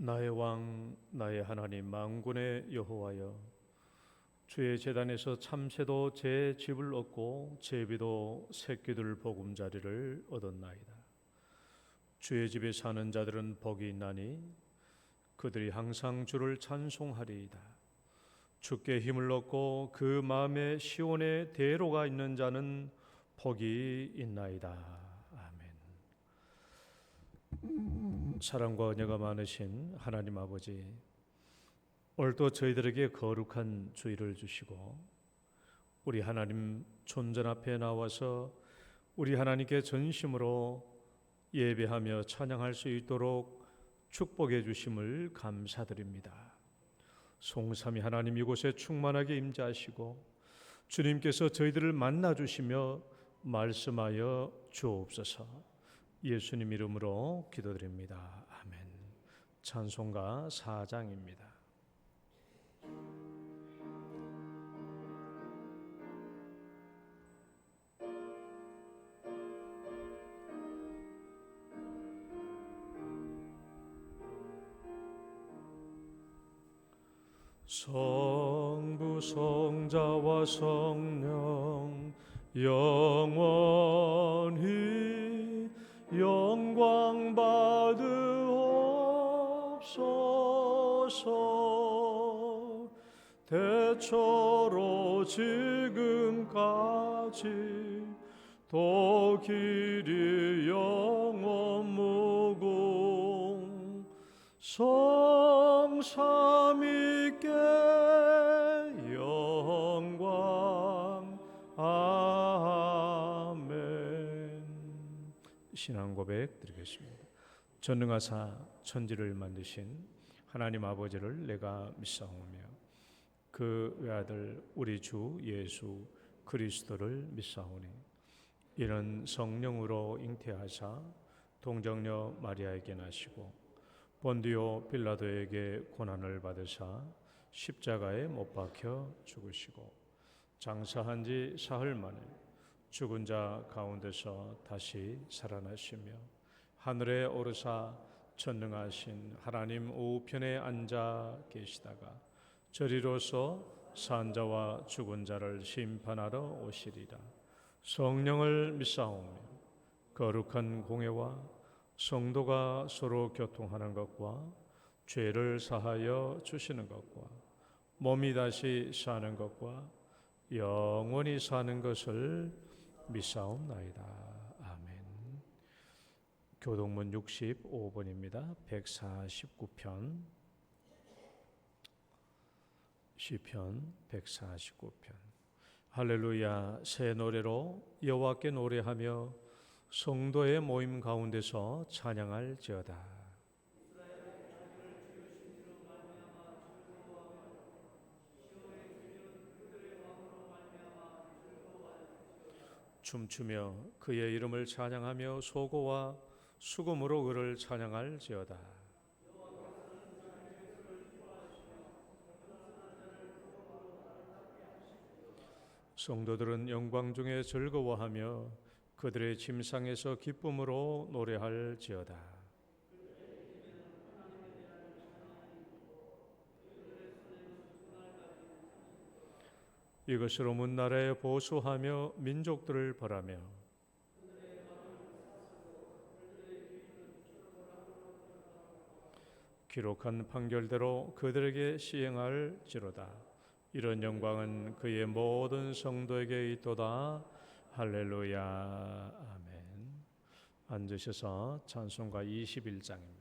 나의 왕 나의 하나님 만군의 여호와여, 주의 제단에서 참새도 제 집을 얻고 제비도 새끼들 보금자리를 얻었나이다. 주의 집에 사는 자들은 복이 있나니 그들이 항상 주를 찬송하리이다. 주께 힘을 얻고 그 마음에 시온의 대로가 있는 자는 복이 있나이다. 사랑과 은혜가 많으신 하나님 아버지, 오늘도 저희들에게 거룩한 주일을 주시고 우리 하나님 존전 앞에 나와서 우리 하나님께 전심으로 예배하며 찬양할 수 있도록 축복해 주심을 감사드립니다. 성삼위 하나님 이곳에 충만하게 임재하시고 주님께서 저희들을 만나 주시며 말씀하여 주옵소서. 예수님 이름으로 기도드립니다. 아멘. 찬송가 4장입니다. 성부 성자와 성령 영원히 영광 받으옵소서. 대초로 지금까지 또 길이 영원 무궁 성삼위께 영광. 신앙 고백 드리겠습니다. 전능하사 천지를 만드신 하나님 아버지를 내가 믿사오며 그 외아들 우리 주 예수 그리스도를 믿사오니 이는 성령으로 잉태하사 동정녀 마리아에게 나시고 본디오 빌라도에게 고난을 받으사 십자가에 못 박혀 죽으시고 장사한 지 사흘 만에 죽은 자 가운데서 다시 살아나시며 하늘에 오르사 전능하신 하나님 우편에 앉아 계시다가 저리로서 산 자와 죽은 자를 심판하러 오시리라. 성령을 믿사오며 거룩한 공회와 성도가 서로 교통하는 것과 죄를 사하여 주시는 것과 몸이 다시 사는 것과 영원히 사는 것을 믿사옵나이다. 아멘. 교동문 65번입니다. 149편 시편 149편. 할렐루야. 새 노래로 여호와께 노래하며 성도의 모임 가운데서 찬양할지어다. 춤추며 그의 이름을 찬양하며 소고와 수금으로 그를 찬양할지어다. 성도들은 영광 중에 즐거워하며 그들의 침상에서 기쁨으로 노래할지어다. 이것으로 문나라에 보수하며 민족들을 벌하며 기록한 판결대로 그들에게 시행할지로다. 이런 영광은 그의 모든 성도에게 있도다. 할렐루야. 아멘. 앉으셔서 찬송가 21장입니다.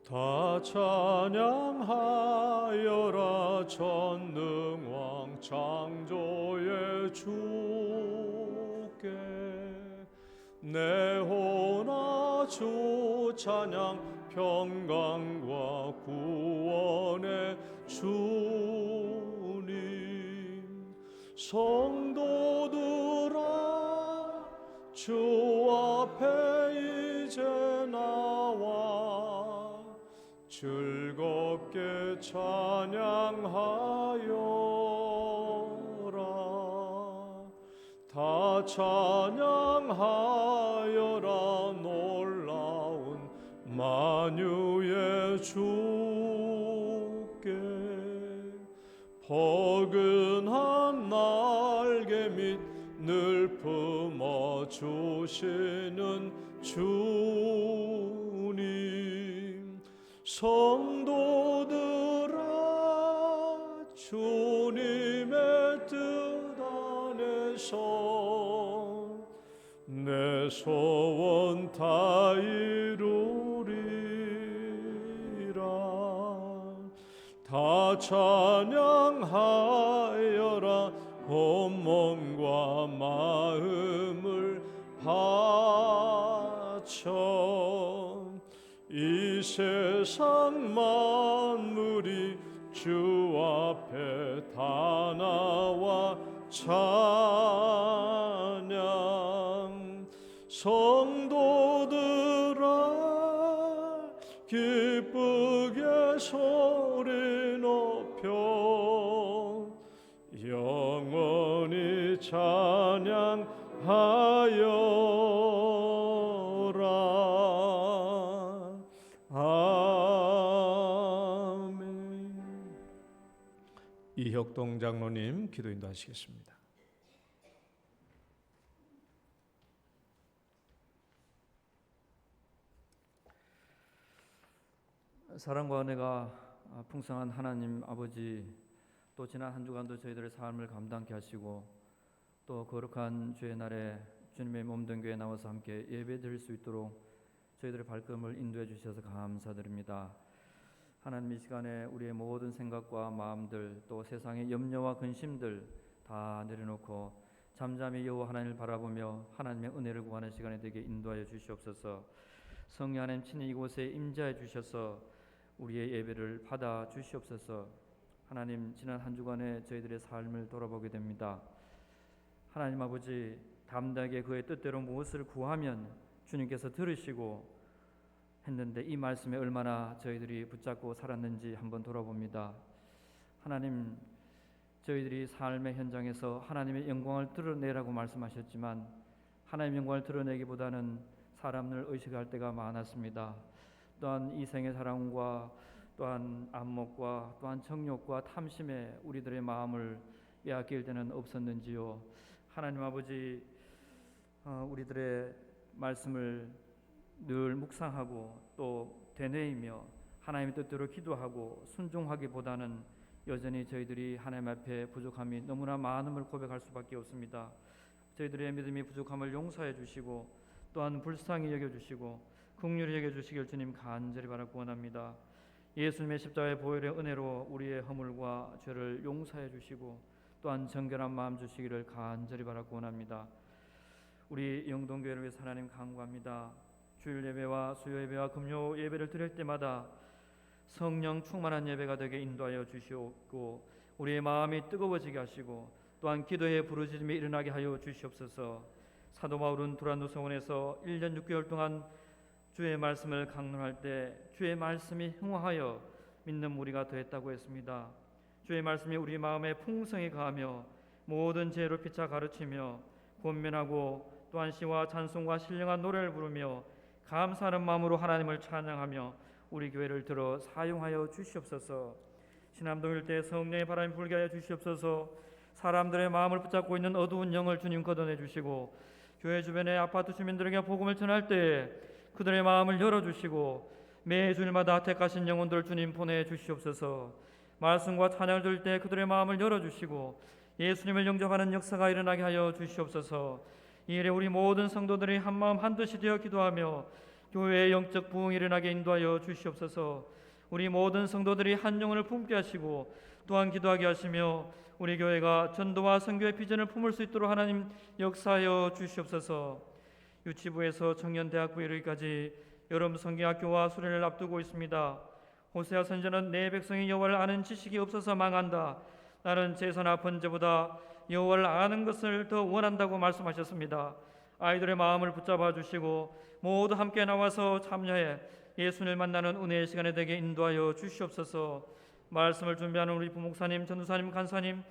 다 찬양하여라 전능왕 창조의 주께. 내 혼아 주 찬양 평강과 구원의 주님. 성도들아 주 앞에 이제 나와 즐겁게 찬양하여라. 다 찬양하여라. 놀라운 만유의 주께. 포근한 날개 및 늘 품어 주시는 주님. 성도들아, 주님의 뜻 안에서 내 소원 다 이루리라. 다 찬양하여라. 온 몸과 마음을 바쳐. 이 세상 만물이 주 앞에 다 나와 찬양. 성도들아, 기쁘게 소리 높여 영원히 찬양하여라. 아멘. 이혁동 장로님 기도 인도하시겠습니다. 사랑과 은혜가 풍성한 하나님 아버지, 또 지난 한 주간도 저희들의 삶을 감당케 하시고 또 거룩한 주의 날에 주님의 몸된 교회에 나와서 함께 예배드릴 수 있도록 저희들의 발걸음을 인도해 주셔서 감사드립니다. 하나님, 이 시간에 우리의 모든 생각과 마음들, 또 세상의 염려와 근심들 다 내려놓고 잠잠히 여호와 하나님을 바라보며 하나님의 은혜를 구하는 시간이 되게 인도하여 주시옵소서. 성령 하나님 친히 이곳에 임재해 주셔서 우리의 예배를 받아 주시옵소서. 하나님, 지난 한 주간에 저희들의 삶을 돌아보게 됩니다. 하나님 아버지, 담대하게 그의 뜻대로 무엇을 구하면 주님께서 들으시고 했는데 이 말씀에 얼마나 저희들이 붙잡고 살았는지 한번 돌아봅니다. 하나님, 저희들이 삶의 현장에서 하나님의 영광을 드러내라고 말씀하셨지만 하나님의 영광을 드러내기보다는 사람을 의식할 때가 많았습니다. 또한 이생의 사랑과 또한 안목과 또한 정욕과 탐심에 우리들의 마음을 빼앗길 때는 없었는지요. 하나님 아버지, 우리들의 말씀을 늘 묵상하고 또 되뇌이며 하나님의 뜻대로 기도하고 순종하기보다는 여전히 저희들이 하나님 앞에 부족함이 너무나 많음을 고백할 수밖에 없습니다. 저희들의 믿음이 부족함을 용서해 주시고 또한 불쌍히 여겨주시고 긍휼히 여겨주시길 주님 간절히 바라고 원합니다. 예수님의 십자가의 보혈의 은혜로 우리의 허물과 죄를 용서해 주시고 또한 정결한 마음 주시기를 간절히 바라고 원합니다. 우리 영동교회를 위해서 하나님 간구합니다. 주일 예배와 수요 예배와 금요 예배를 드릴 때마다 성령 충만한 예배가 되게 인도하여 주시옵고 우리의 마음이 뜨거워지게 하시고 또한 기도의 부르짖음이 일어나게 하여 주시옵소서. 사도 바울은 두란노 성원에서 1년 6개월 동안 주의 말씀을 강론할 때 주의 말씀이 흥화하여 믿는 무리가 되었다고 했습니다. 주의 말씀이 우리 마음에 풍성히 가하며 모든 죄로 피차 가르치며 권면하고 또한 시와 찬송과 신령한 노래를 부르며 감사하는 마음으로 하나님을 찬양하며 우리 교회를 들어 사용하여 주시옵소서. 신암동 일대에 성령의 바람이 불게 하여 주시옵소서. 사람들의 마음을 붙잡고 있는 어두운 영을 주님 걷어내 주시고 교회 주변의 아파트 주민들에게 복음을 전할 때에 그들의 마음을 열어주시고 매 주일마다 택하신 영혼들 주님 보내주시옵소서. 말씀과 찬양을 들을 때 그들의 마음을 열어주시고 예수님을 영접하는 역사가 일어나게 하여 주시옵소서. 이 일에 우리 모든 성도들이 한마음 한뜻이 되어 기도하며 교회의 영적 부흥이 일어나게 인도하여 주시옵소서. 우리 모든 성도들이 한 영혼을 품게 하시고 또한 기도하게 하시며 우리 교회가 전도와 선교의 비전을 품을 수 있도록 하나님 역사하여 주시옵소서. 유치부에서 청년대학부 이르기까지 여름 성경학교와 수련을 앞두고 있습니다. 호세아 선지자는 내 백성이 여호와를 아는 지식이 없어서 망한다. 나는 제사나 번제보다 여호와를 아는 것을 더 원한다고 말씀하셨습니다. 아이들의 마음을 붙잡아 주시고 모두 함께 나와서 참여해 예수님을 만나는 은혜의 시간에 되게 인도하여 주시옵소서. 말씀을 준비하는 우리 부목사님, 전도사님, 간사님,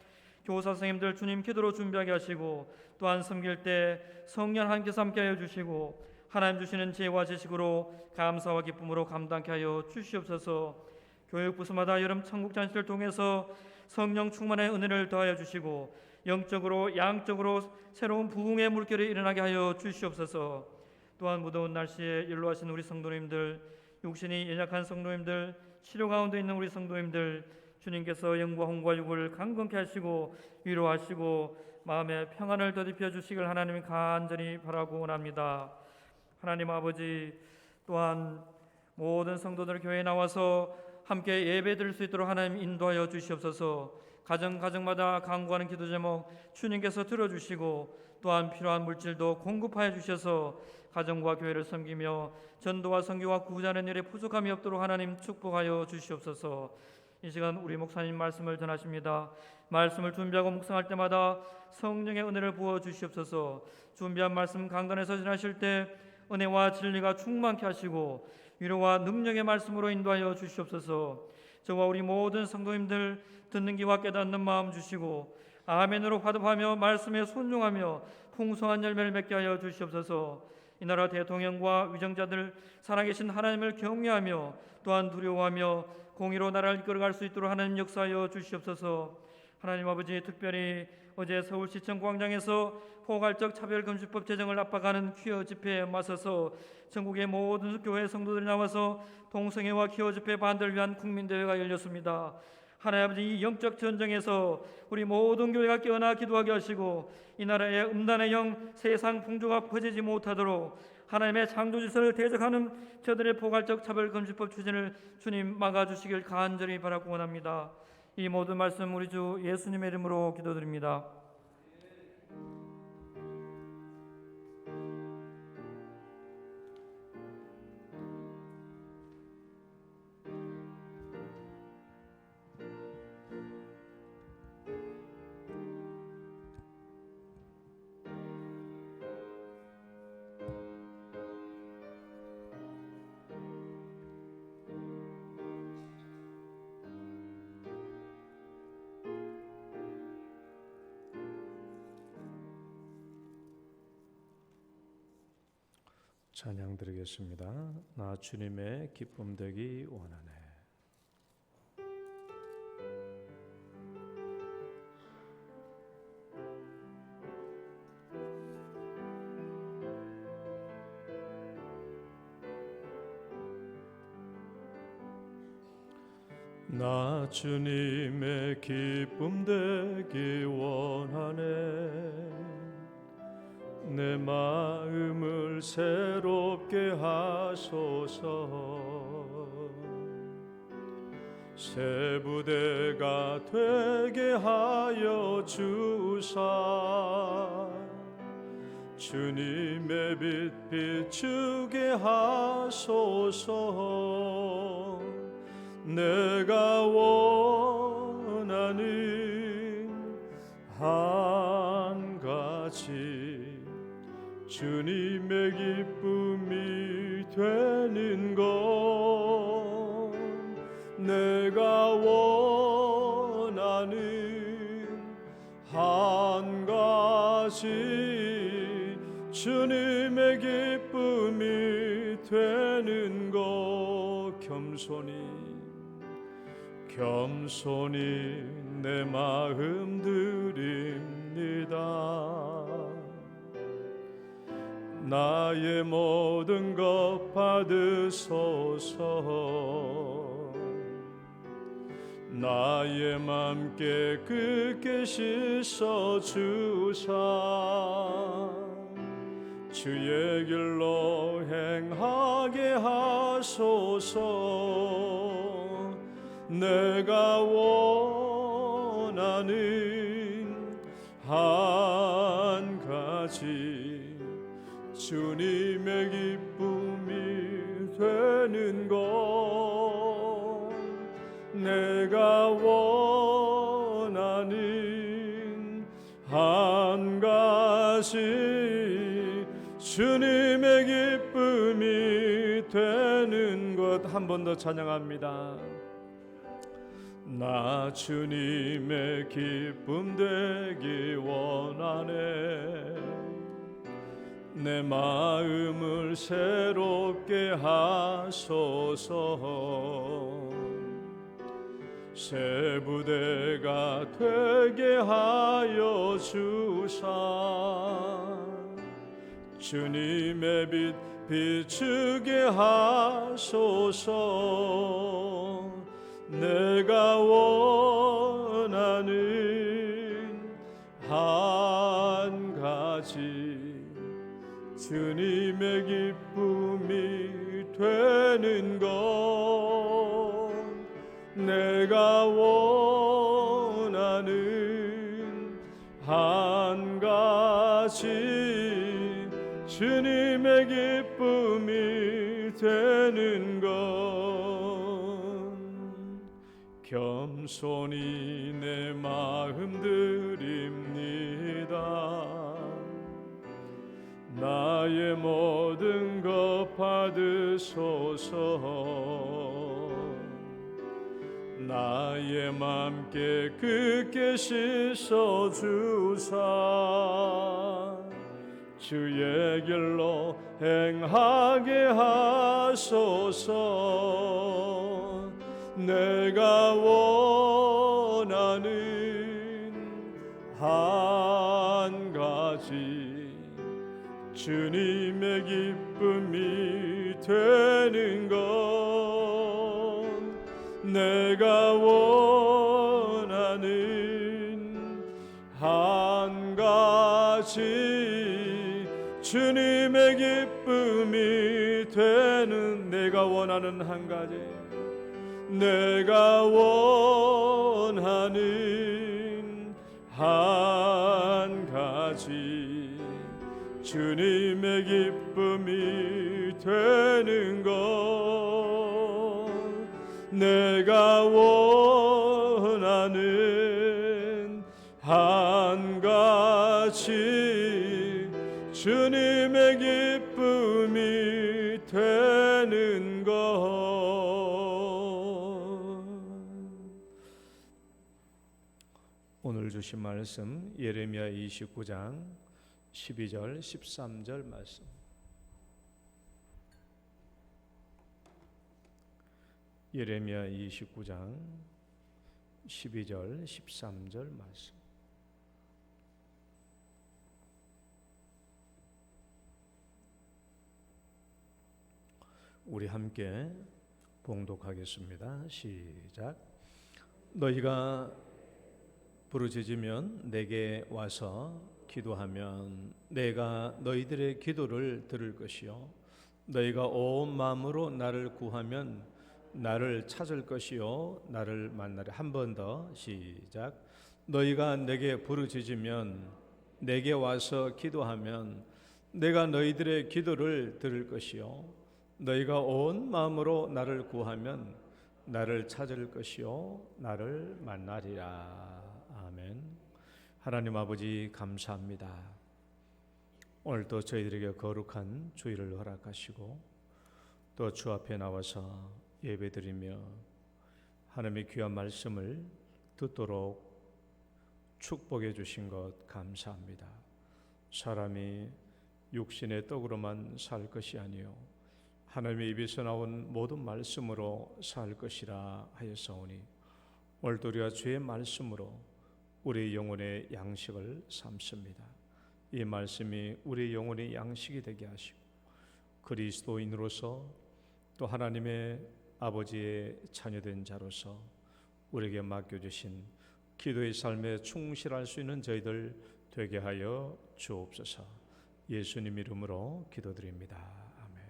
교사 선생님들 주님 기도로 준비하게 하시고, 또한 섬길 때 성령 하나님께서 함께하여 주시고 하나님 주시는 지혜와 지식으로 감사와 기쁨으로 감당케 하여 주시옵소서. 교육 부서마다 여름 천국 잔치를 통해서 성령 충만의 은혜를 더하여 주시고 영적으로 양적으로 새로운 부흥의 물결이 일어나게 하여 주시옵소서. 또한 무더운 날씨에 일로하신 우리 성도님들, 육신이 연약한 성도님들, 치료 가운데 있는 우리 성도님들, 주님께서 영과 혼과 육을 강건케 하시고 위로하시고 마음의 평안을 더딥혀 주시길 하나님 간절히 바라고 원합니다. 하나님 아버지, 또한 모든 성도들 교회에 나와서 함께 예배드릴 수 있도록 하나님 인도하여 주시옵소서. 가정마다 간구하는 기도 제목 주님께서 들어주시고 또한 필요한 물질도 공급하여 주셔서 가정과 교회를 섬기며 전도와 선교와 구제하는 일에 부족함이 없도록 하나님 축복하여 주시옵소서. 이 시간 우리 목사님 말씀을 전하십니다. 말씀을 준비하고 묵상할 때마다 성령의 은혜를 부어 주시옵소서. 준비한 말씀 강단에서 전하실 때 은혜와 진리가 충만케 하시고 위로와 능력의 말씀으로 인도하여 주시옵소서. 저와 우리 모든 성도님들 듣는 귀와 깨닫는 마음 주시고 아멘으로 화답하며 말씀에 순종하며 풍성한 열매를 맺게 하여 주시옵소서. 이 나라 대통령과 위정자들 살아계신 하나님을 경외하며 또한 두려워하며 공의로 나라를 이끌어갈 수 있도록 하나님 역사하여 주시옵소서. 하나님 아버지, 특별히 어제 서울시청 광장에서 포괄적 차별금지법 제정을 압박하는 퀴어 집회에 맞서서 전국의 모든 교회 성도들이 나와서 동성애와 퀴어 집회 반대를 위한 국민대회가 열렸습니다. 하나님 아버지, 이 영적 전쟁에서 우리 모든 교회가 깨어나 기도하게 하시고 이 나라의 음란의 영, 세상 풍조가 퍼지지 못하도록 하나님의 창조 질서를 대적하는 저들의 포괄적 차별금지법 추진을 주님 막아주시길 간절히 바라고 원합니다. 이 모든 말씀 우리 주 예수님의 이름으로 기도드립니다. 찬양 드리겠습니다. 나 주님의 기쁨 되기 원하네. 나 주님의 기쁨 되기 원하네. 내 마음을 새롭게 하소서. 새 부대가 되게 하여 주사 주님의 빛 비추게 하소서. 내가 원하는 한 가지 주님의 기쁨이 되는 것. 내가 원하는 한 가지 주님의 기쁨이 되는 것. 겸손히 내 마음 드립니다. 나의 모든 것 받으소서. 나의 맘 깨끗게 씻어주사 주의 길로 행하게 하소서. 내가 원하는 한 가지 주님의 기쁨이 되는 것. 내가 원하는 한 가지 주님의 기쁨이 되는 것. 한 번 더 찬양합니다. 나 주님의 기쁨 되기 원하네. 내 마음을 새롭게 하소서. 새 부대가 되게 하여 주사. 주님의 빛 비추게 하소서. 내가 원하는 한 가지, 주님의 기쁨이 되는 것. 내가 원하는 한 가지, 주님의 기쁨이 되는 것. 겸손히 내 마음 드립니다. 나의 모든 것 받으소서. 나의 맘 깨끗게 씻어주사. 주의 길로 행하게 하소서. 내가 원하는 한 가지, 주님의 기쁨이 되는 것. 내가 원하는 한 가지, 주님의 기쁨이 되는. 내가 원하는 한 가지, 내가 원하는 한 가지, 주님의 기쁨이 되는 것. 내가 원하는 한 가지, 주님의 기쁨이 되는 것. 오늘 주신 말씀 예레미야 29장 12절 13절 말씀. 예레미야 29장 12절 13절 말씀. 우리 함께 봉독하겠습니다. 시작. 너희가 부르짖으면 내게 와서 기도하면 내가 너희들의 기도를 들을 것이요 너희가 온 마음으로 나를 구하면 나를 찾을 것이요 나를 만나리. 한 번 더 시작. 너희가 내게 부르짖으면 내게 와서 기도하면 내가 너희들의 기도를 들을 것이요 너희가 온 마음으로 나를 구하면 나를 찾을 것이요 나를 만나리라. 아멘. 하나님 아버지 감사합니다. 오늘도 저희들에게 거룩한 주일을 허락하시고 또 주 앞에 나와서 예배드리며 하나님의 귀한 말씀을 듣도록 축복해 주신 것 감사합니다. 사람이 육신의 떡으로만 살 것이 아니요 하나님의 입에서 나온 모든 말씀으로 살 것이라 하였사오니 오늘도 우리가 주의 말씀으로 우리 영혼의 양식을 삼습니다. 이 말씀이 우리 영혼의 양식이 되게 하시고 그리스도인으로서 또 하나님의 아버지의 자녀된 자로서 우리에게 맡겨주신 기도의 삶에 충실할 수 있는 저희들 되게 하여 주옵소서. 예수님 이름으로 기도드립니다. 아멘.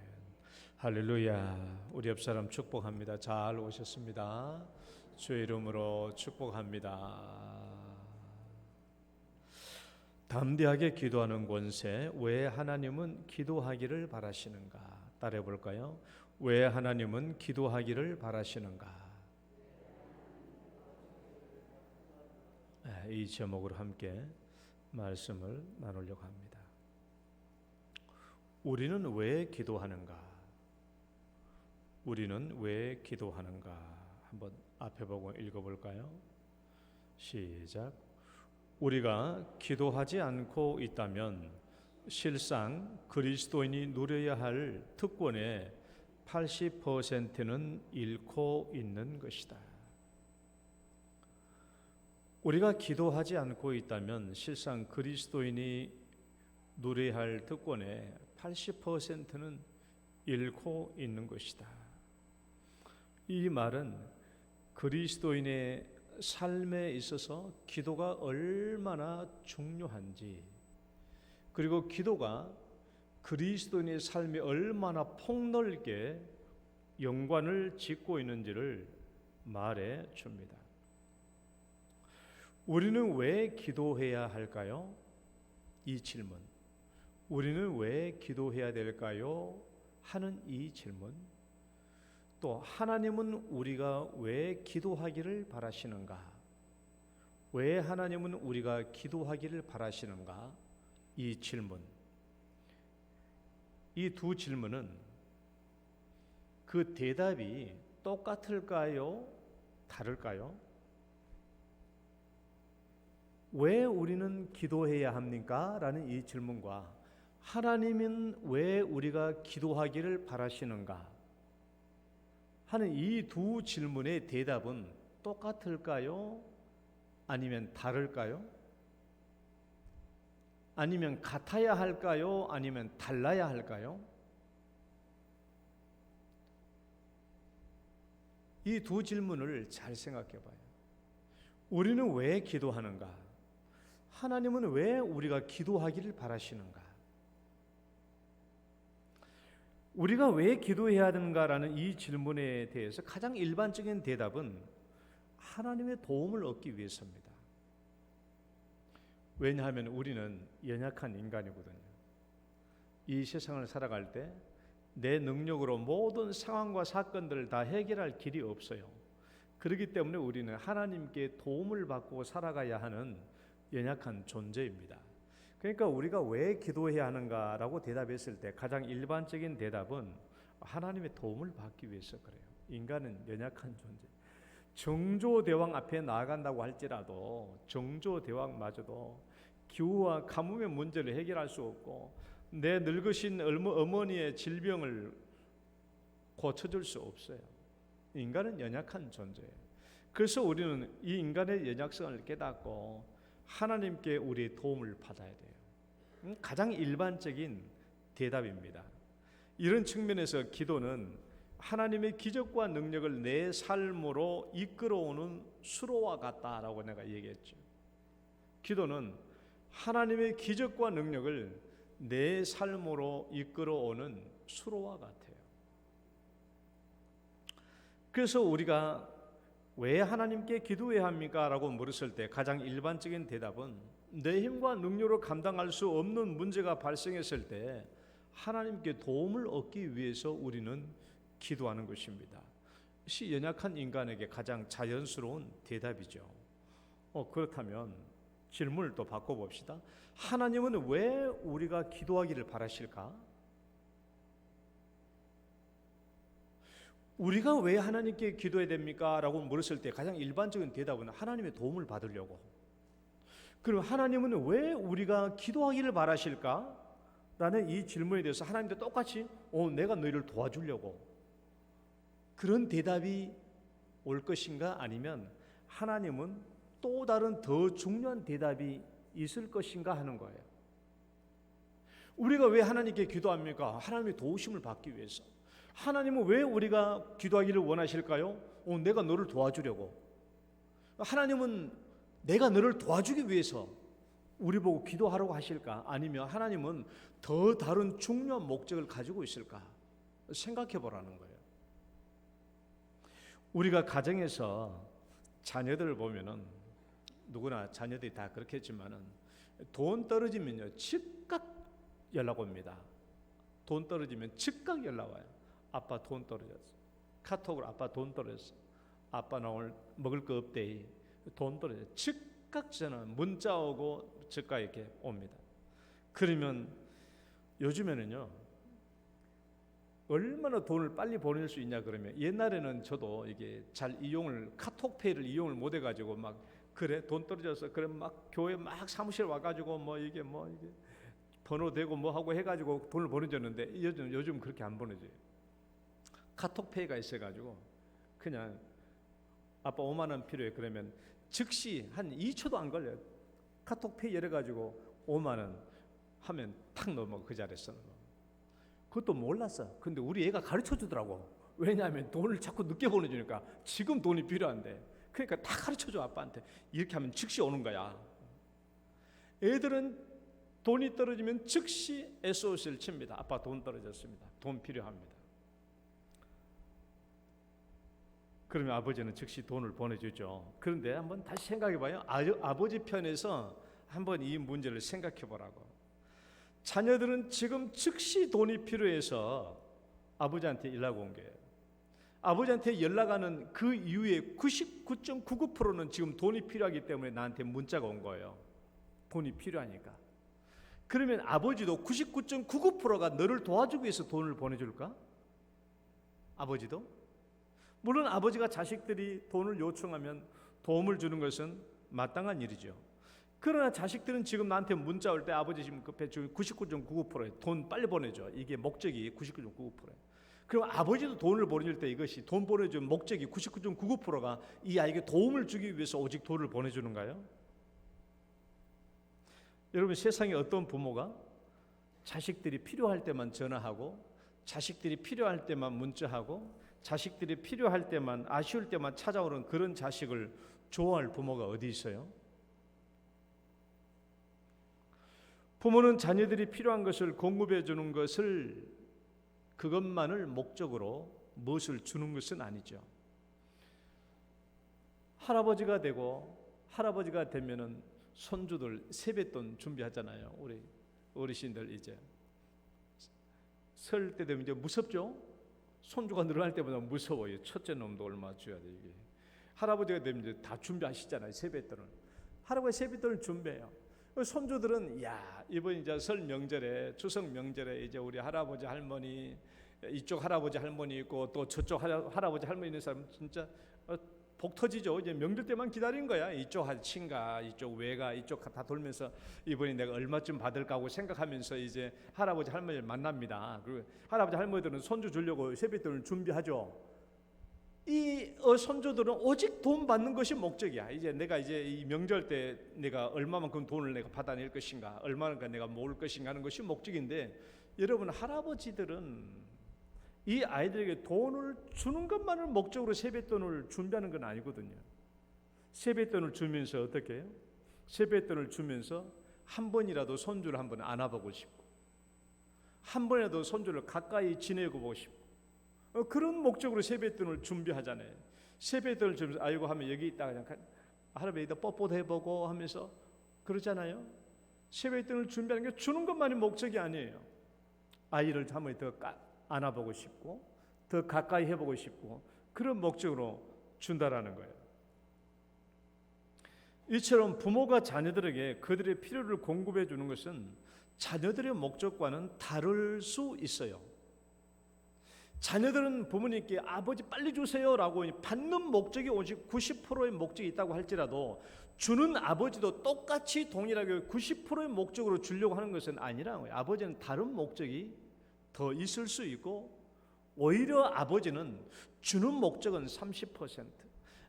할렐루야. 우리 옆사람 축복합니다. 잘 오셨습니다. 주의 이름으로 축복합니다. 담대하게 기도하는 권세. 왜 하나님은 기도하기를 바라시는가? 따라해 볼까요? 왜 하나님은 기도하기를 바라시는가? 이 제목으로 함께 말씀을 나누려고 합니다. 우리는 왜 기도하는가? 우리는 왜 기도하는가? 한번 앞에 보고 읽어볼까요? 시작. 우리가 기도하지 않고 있다면 실상 그리스도인이 누려야 할 특권의 80%는 잃고 있는 것이다. 우리가 기도하지 않고 있다면 실상 그리스도인이 누려야 할 특권의 80%는 잃고 있는 것이다. 이 말은 그리스도인의 삶에 있어서 기도가 얼마나 중요한지, 그리고 기도가 그리스도인의 삶에 얼마나 폭넓게 연관을 짓고 있는지를 말해 줍니다. 우리는 왜 기도해야 할까요? 이 질문. 우리는 왜 기도해야 될까요? 하는 이 질문. 또 하나님은 우리가 왜 기도하기를 바라시는가? 왜 하나님은 우리가 기도하기를 바라시는가? 이 질문. 이 두 질문은 그 대답이 똑같을까요? 다를까요? 왜 우리는 기도해야 합니까? 라는 이 질문과 하나님은 왜 우리가 기도하기를 바라시는가? 하는 이 두 질문의 대답은 똑같을까요? 아니면 다를까요? 아니면 같아야 할까요? 아니면 달라야 할까요? 이 두 질문을 잘 생각해 봐요. 우리는 왜 기도하는가? 하나님은 왜 우리가 기도하기를 바라시는가? 우리가 왜 기도해야 하는가라는 이 질문에 대해서 가장 일반적인 대답은 하나님의 도움을 얻기 위해서입니다. 왜냐하면 우리는 연약한 인간이거든요. 이 세상을 살아갈 때 내 능력으로 모든 상황과 사건들을 다 해결할 길이 없어요. 그렇기 때문에 우리는 하나님께 도움을 받고 살아가야 하는 연약한 존재입니다. 그러니까 우리가 왜 기도해야 하는가라고 대답했을 때 가장 일반적인 대답은 하나님의 도움을 받기 위해서 그래요. 인간은 연약한 존재. 정조대왕 앞에 나아간다고 할지라도 정조대왕마저도 기후와 가뭄의 문제를 해결할 수 없고 내 늙으신 어머니의 질병을 고쳐줄 수 없어요. 인간은 연약한 존재예요. 그래서 우리는 이 인간의 연약성을 깨닫고 하나님께 우리의 도움을 받아야 돼요. 가장 일반적인 대답입니다. 이런 측면에서 기도는 하나님의 기적과 능력을 내 삶으로 이끌어오는 수로와 같다라고 내가 얘기했죠. 기도는 하나님의 기적과 능력을 내 삶으로 이끌어오는 수로와 같아요. 그래서 우리가 왜 하나님께 기도해야 합니까? 라고 물었을 때 가장 일반적인 대답은 내 힘과 능력으로 감당할 수 없는 문제가 발생했을 때 하나님께 도움을 얻기 위해서 우리는 기도하는 것입니다. 이것이 연약한 인간에게 가장 자연스러운 대답이죠. 그렇다면 질문을 또 바꿔봅시다. 하나님은 왜 우리가 기도하기를 바라실까? 우리가 왜 하나님께 기도해야 됩니까? 라고 물었을 때 가장 일반적인 대답은 하나님의 도움을 받으려고. 그럼 하나님은 왜 우리가 기도하기를 바라실까? 라는 이 질문에 대해서 하나님도 똑같이 내가 너희를 도와주려고. 그런 대답이 올 것인가? 아니면 하나님은 또 다른 더 중요한 대답이 있을 것인가 하는 거예요. 우리가 왜 하나님께 기도합니까? 하나님의 도우심을 받기 위해서. 하나님은 왜 우리가 기도하기를 원하실까요? 내가 너를 도와주려고. 하나님은 내가 너를 도와주기 위해서 우리 보고 기도하라고 하실까? 아니면 하나님은 더 다른 중요한 목적을 가지고 있을까? 생각해 보라는 거예요. 우리가 가정에서 자녀들을 보면은 누구나 자녀들이 다 그렇겠지만은 돈 떨어지면요 즉각 연락 옵니다. 돈 떨어지면 즉각 연락 와요. 아빠 돈 떨어졌어. 카톡으로 아빠 돈 떨어졌어. 아빠 나 오늘 먹을 거 없대. 돈 떨어졌어. 즉각 전화 문자 오고 즉각 이렇게 옵니다. 그러면 요즘에는요 얼마나 돈을 빨리 보낼 수 있냐 그러면, 옛날에는 저도 이게 잘 이용을, 카톡페이를 이용을 못 해가지고 막 그래 돈 떨어져서 그래 막 교회 막 사무실 와가지고 뭐 이게 번호 대고 뭐 하고 해가지고 돈을 보내줬는데 요즘 그렇게 안 보내줘요. 카톡페이가 있어가지고 그냥 아빠 5만 원 필요해 그러면 즉시 한 2초도 안 걸려요. 카톡페이 열어가지고 5만 원 하면 탁 넘어 그 자리에 써. 그것도 몰랐어. 근데 우리 애가 가르쳐 주더라고. 왜냐하면 돈을 자꾸 늦게 보내주니까 지금 돈이 필요한데, 그러니까 다 가르쳐 줘 아빠한테. 이렇게 하면 즉시 오는 거야. 애들은 돈이 떨어지면 즉시 SOS를 칩니다. 아빠 돈 떨어졌습니다. 돈 필요합니다. 그러면 아버지는 즉시 돈을 보내주죠. 그런데 한번 다시 생각해봐요. 아버지 편에서 한번 이 문제를 생각해 보라고. 자녀들은 지금 즉시 돈이 필요해서 아버지한테 연락 온 거예요. 아버지한테 연락하는 그 이후에 99.99%는 지금 돈이 필요하기 때문에 나한테 문자가 온 거예요. 돈이 필요하니까. 그러면 아버지도 99.99%가 너를 도와주기 위해서 돈을 보내줄까? 아버지도? 물론 아버지가 자식들이 돈을 요청하면 도움을 주는 것은 마땅한 일이죠. 그러나 자식들은 지금 나한테 문자 올 때 아버지 지금 급해 99.99%에 돈 빨리 보내줘. 이게 목적이 99.99%예요. 그럼 아버지도 돈을 보내줄 때 이것이 돈 보내준 목적이 99.99%가 이 아이에게 도움을 주기 위해서 오직 돈을 보내주는가요? 여러분, 세상에 어떤 부모가 자식들이 필요할 때만 전화하고 자식들이 필요할 때만 문자하고 자식들이 필요할 때만 아쉬울 때만 찾아오는 그런 자식을 좋아할 부모가 어디 있어요? 부모는 자녀들이 필요한 것을 공급해 주는 것을, 그것만을 목적으로 무엇을 주는 것은 아니죠. 할아버지가 되면은 손주들 세뱃돈 준비하잖아요. 우리 어르신들 이제 설 때 되면 이제 무섭죠. 손주가 늘어날 때마다 무서워요. 첫째 놈도 얼마 줘야 돼 이게. 할아버지가 되면 이제 다 준비하시잖아요. 세뱃돈을. 할아버지 세뱃돈을 준비해요. 손주들은 야, 이번 이제 설 명절에, 추석 명절에 이제 우리 할아버지 할머니, 이쪽 할아버지 할머니 있고 또 저쪽 할아버지 할머니 있는 사람 진짜 복 터지죠. 이제 명절 때만 기다린 거야. 이쪽 친가, 이쪽 외가, 이쪽 다 돌면서 이번에 내가 얼마쯤 받을까 하고 생각하면서 이제 할아버지 할머니를 만납니다. 그리고 할아버지 할머니들은 손주 주려고 세뱃돈을 준비하죠. 이 손주들은 오직 돈 받는 것이 목적이야. 이제 내가 이제 이 명절 때 내가 얼마만큼 돈을 내가 받아낼 것인가, 얼마만큼 내가 모을 것인가 하는 것이 목적인데, 여러분, 할아버지들은 이 아이들에게 돈을 주는 것만을 목적으로 세뱃돈을 준비하는 건 아니거든요. 세뱃돈을 주면서 어떻게 해요? 세뱃돈을 주면서 한 번이라도 손주를 한번 안아보고 싶고, 한 번이라도 손주를 가까이 지내고 보고 싶고, 그런 목적으로 세뱃돈을 준비하잖아요. 세뱃돈을 주면서 아이고 하면 여기 있다가 그냥 할아버지도 뽀뽀도 해보고 하면서 그러잖아요. 세뱃돈을 준비하는 게 주는 것만이 목적이 아니에요. 아이를 한번 더 안아보고 싶고 더 가까이 해보고 싶고 그런 목적으로 준다라는 거예요. 이처럼 부모가 자녀들에게 그들의 필요를 공급해 주는 것은 자녀들의 목적과는 다를 수 있어요. 자녀들은 부모님께 아버지 빨리 주세요라고 받는 목적이 오직 90%의 목적이 있다고 할지라도 주는 아버지도 똑같이 동일하게 90%의 목적으로 주려고 하는 것은 아니라는 거예요. 아버지는 다른 목적이 더 있을 수 있고, 오히려 아버지는 주는 목적은 30%,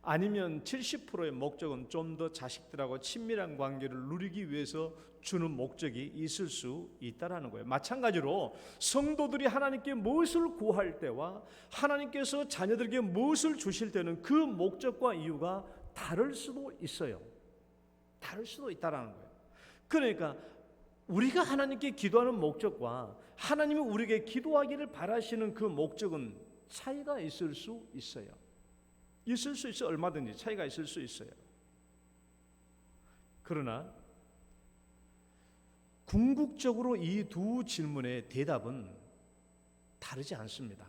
아니면 70%의 목적은 좀 더 자식들하고 친밀한 관계를 누리기 위해서 주는 목적이 있을 수 있다라는 거예요. 마찬가지로 성도들이 하나님께 무엇을 구할 때와 하나님께서 자녀들에게 무엇을 주실 때는 그 목적과 이유가 다를 수도 있어요. 다를 수도 있다라는 거예요. 그러니까 우리가 하나님께 기도하는 목적과 하나님이 우리에게 기도하기를 바라시는 그 목적은 차이가 있을 수 있어요. 있을 수 있어. 얼마든지 차이가 있을 수 있어요. 그러나 궁극적으로 이 두 질문의 대답은 다르지 않습니다.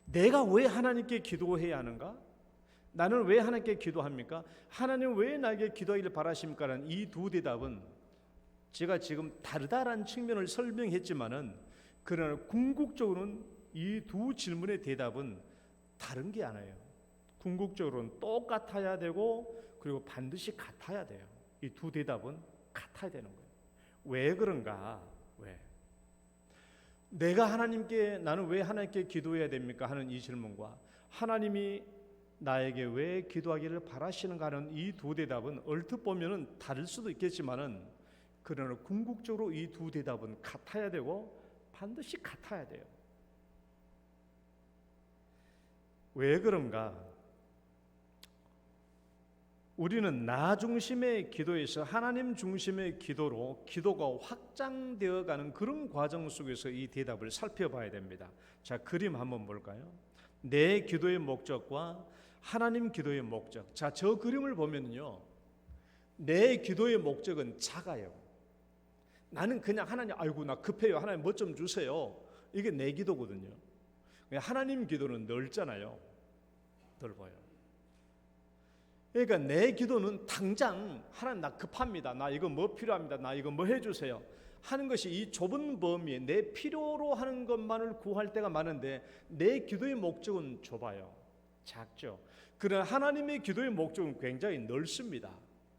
내가 왜 하나님께 기도해야 하는가? 나는 왜 하나님께 기도합니까? 하나님 왜 나에게 기도하기를 바라십니까? 라는 이 두 대답은 제가 지금 다르다라는 측면을 설명했지만은 그러나 궁극적으로는 이 두 질문의 대답은 다른 게 아니에요. 궁극적으로는 똑같아야 되고 그리고 반드시 같아야 돼요. 이 두 대답은 같아야 되는 거예요. 왜 그런가? 왜? 나는 왜 하나님께 기도해야 됩니까? 하는 이 질문과 하나님이 나에게 왜 기도하기를 바라시는가 하는 이 두 대답은 얼핏 보면은 다를 수도 있겠지만은 그러나 궁극적으로 이 두 대답은 같아야 되고 반드시 같아야 돼요. 왜 그런가? 우리는 나 중심의 기도에서 하나님 중심의 기도로 기도가 확장되어 가는 그런 과정 속에서 이 대답을 살펴봐야 됩니다. 자, 그림 한번 볼까요? 내 기도의 목적과 하나님 기도의 목적. 자, 저 그림을 보면요, 내 기도의 목적은 작아요. 나는 그냥 하나님, 아이고 나 급해요, 하나님 뭐 좀 주세요, 이게 내 기도거든요. 하나님 기도는 넓잖아요. 넓어요. 그러니까 내 기도는 당장 하나님 나 급합니다, 나 이거 뭐 필요합니다, 나 이거 뭐 해주세요 하는 것이 이 좁은 범위에 내 필요로 하는 것만을 구할 때가 많은데 내 기도의 목적은 좁아요. 작죠. 그러나 하나님의 기도의 목적은 굉장히 넓습니다.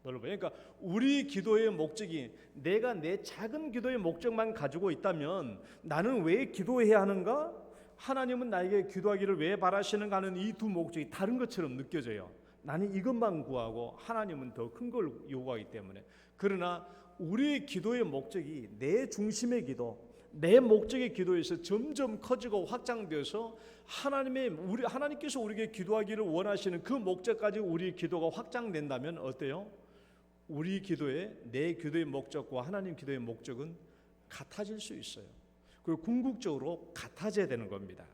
넓어요. 그러니까 우리 기도의 목적이 내가 내 작은 기도의 목적만 가지고 있다면 나는 왜 기도해야 하는가? 하나님은 나에게 기도하기를 왜 바라시는가 하는 이 두 목적이 다른 것처럼 느껴져요. 나는 이것만 구하고 하나님은 더 큰 걸 요구하기 때문에. 그러나 우리의 기도의 목적이 내 중심의 기도, 내 목적의 기도에서 점점 커지고 확장되어서 하나님께서 우리에게 기도하기를 원하시는 그 목적까지 우리의 기도가 확장된다면 어때요? 우리 내 기도의 목적과 하나님 기도의 목적은 같아질 수 있어요. 그리고 궁극적으로 같아져야 되는 겁니다.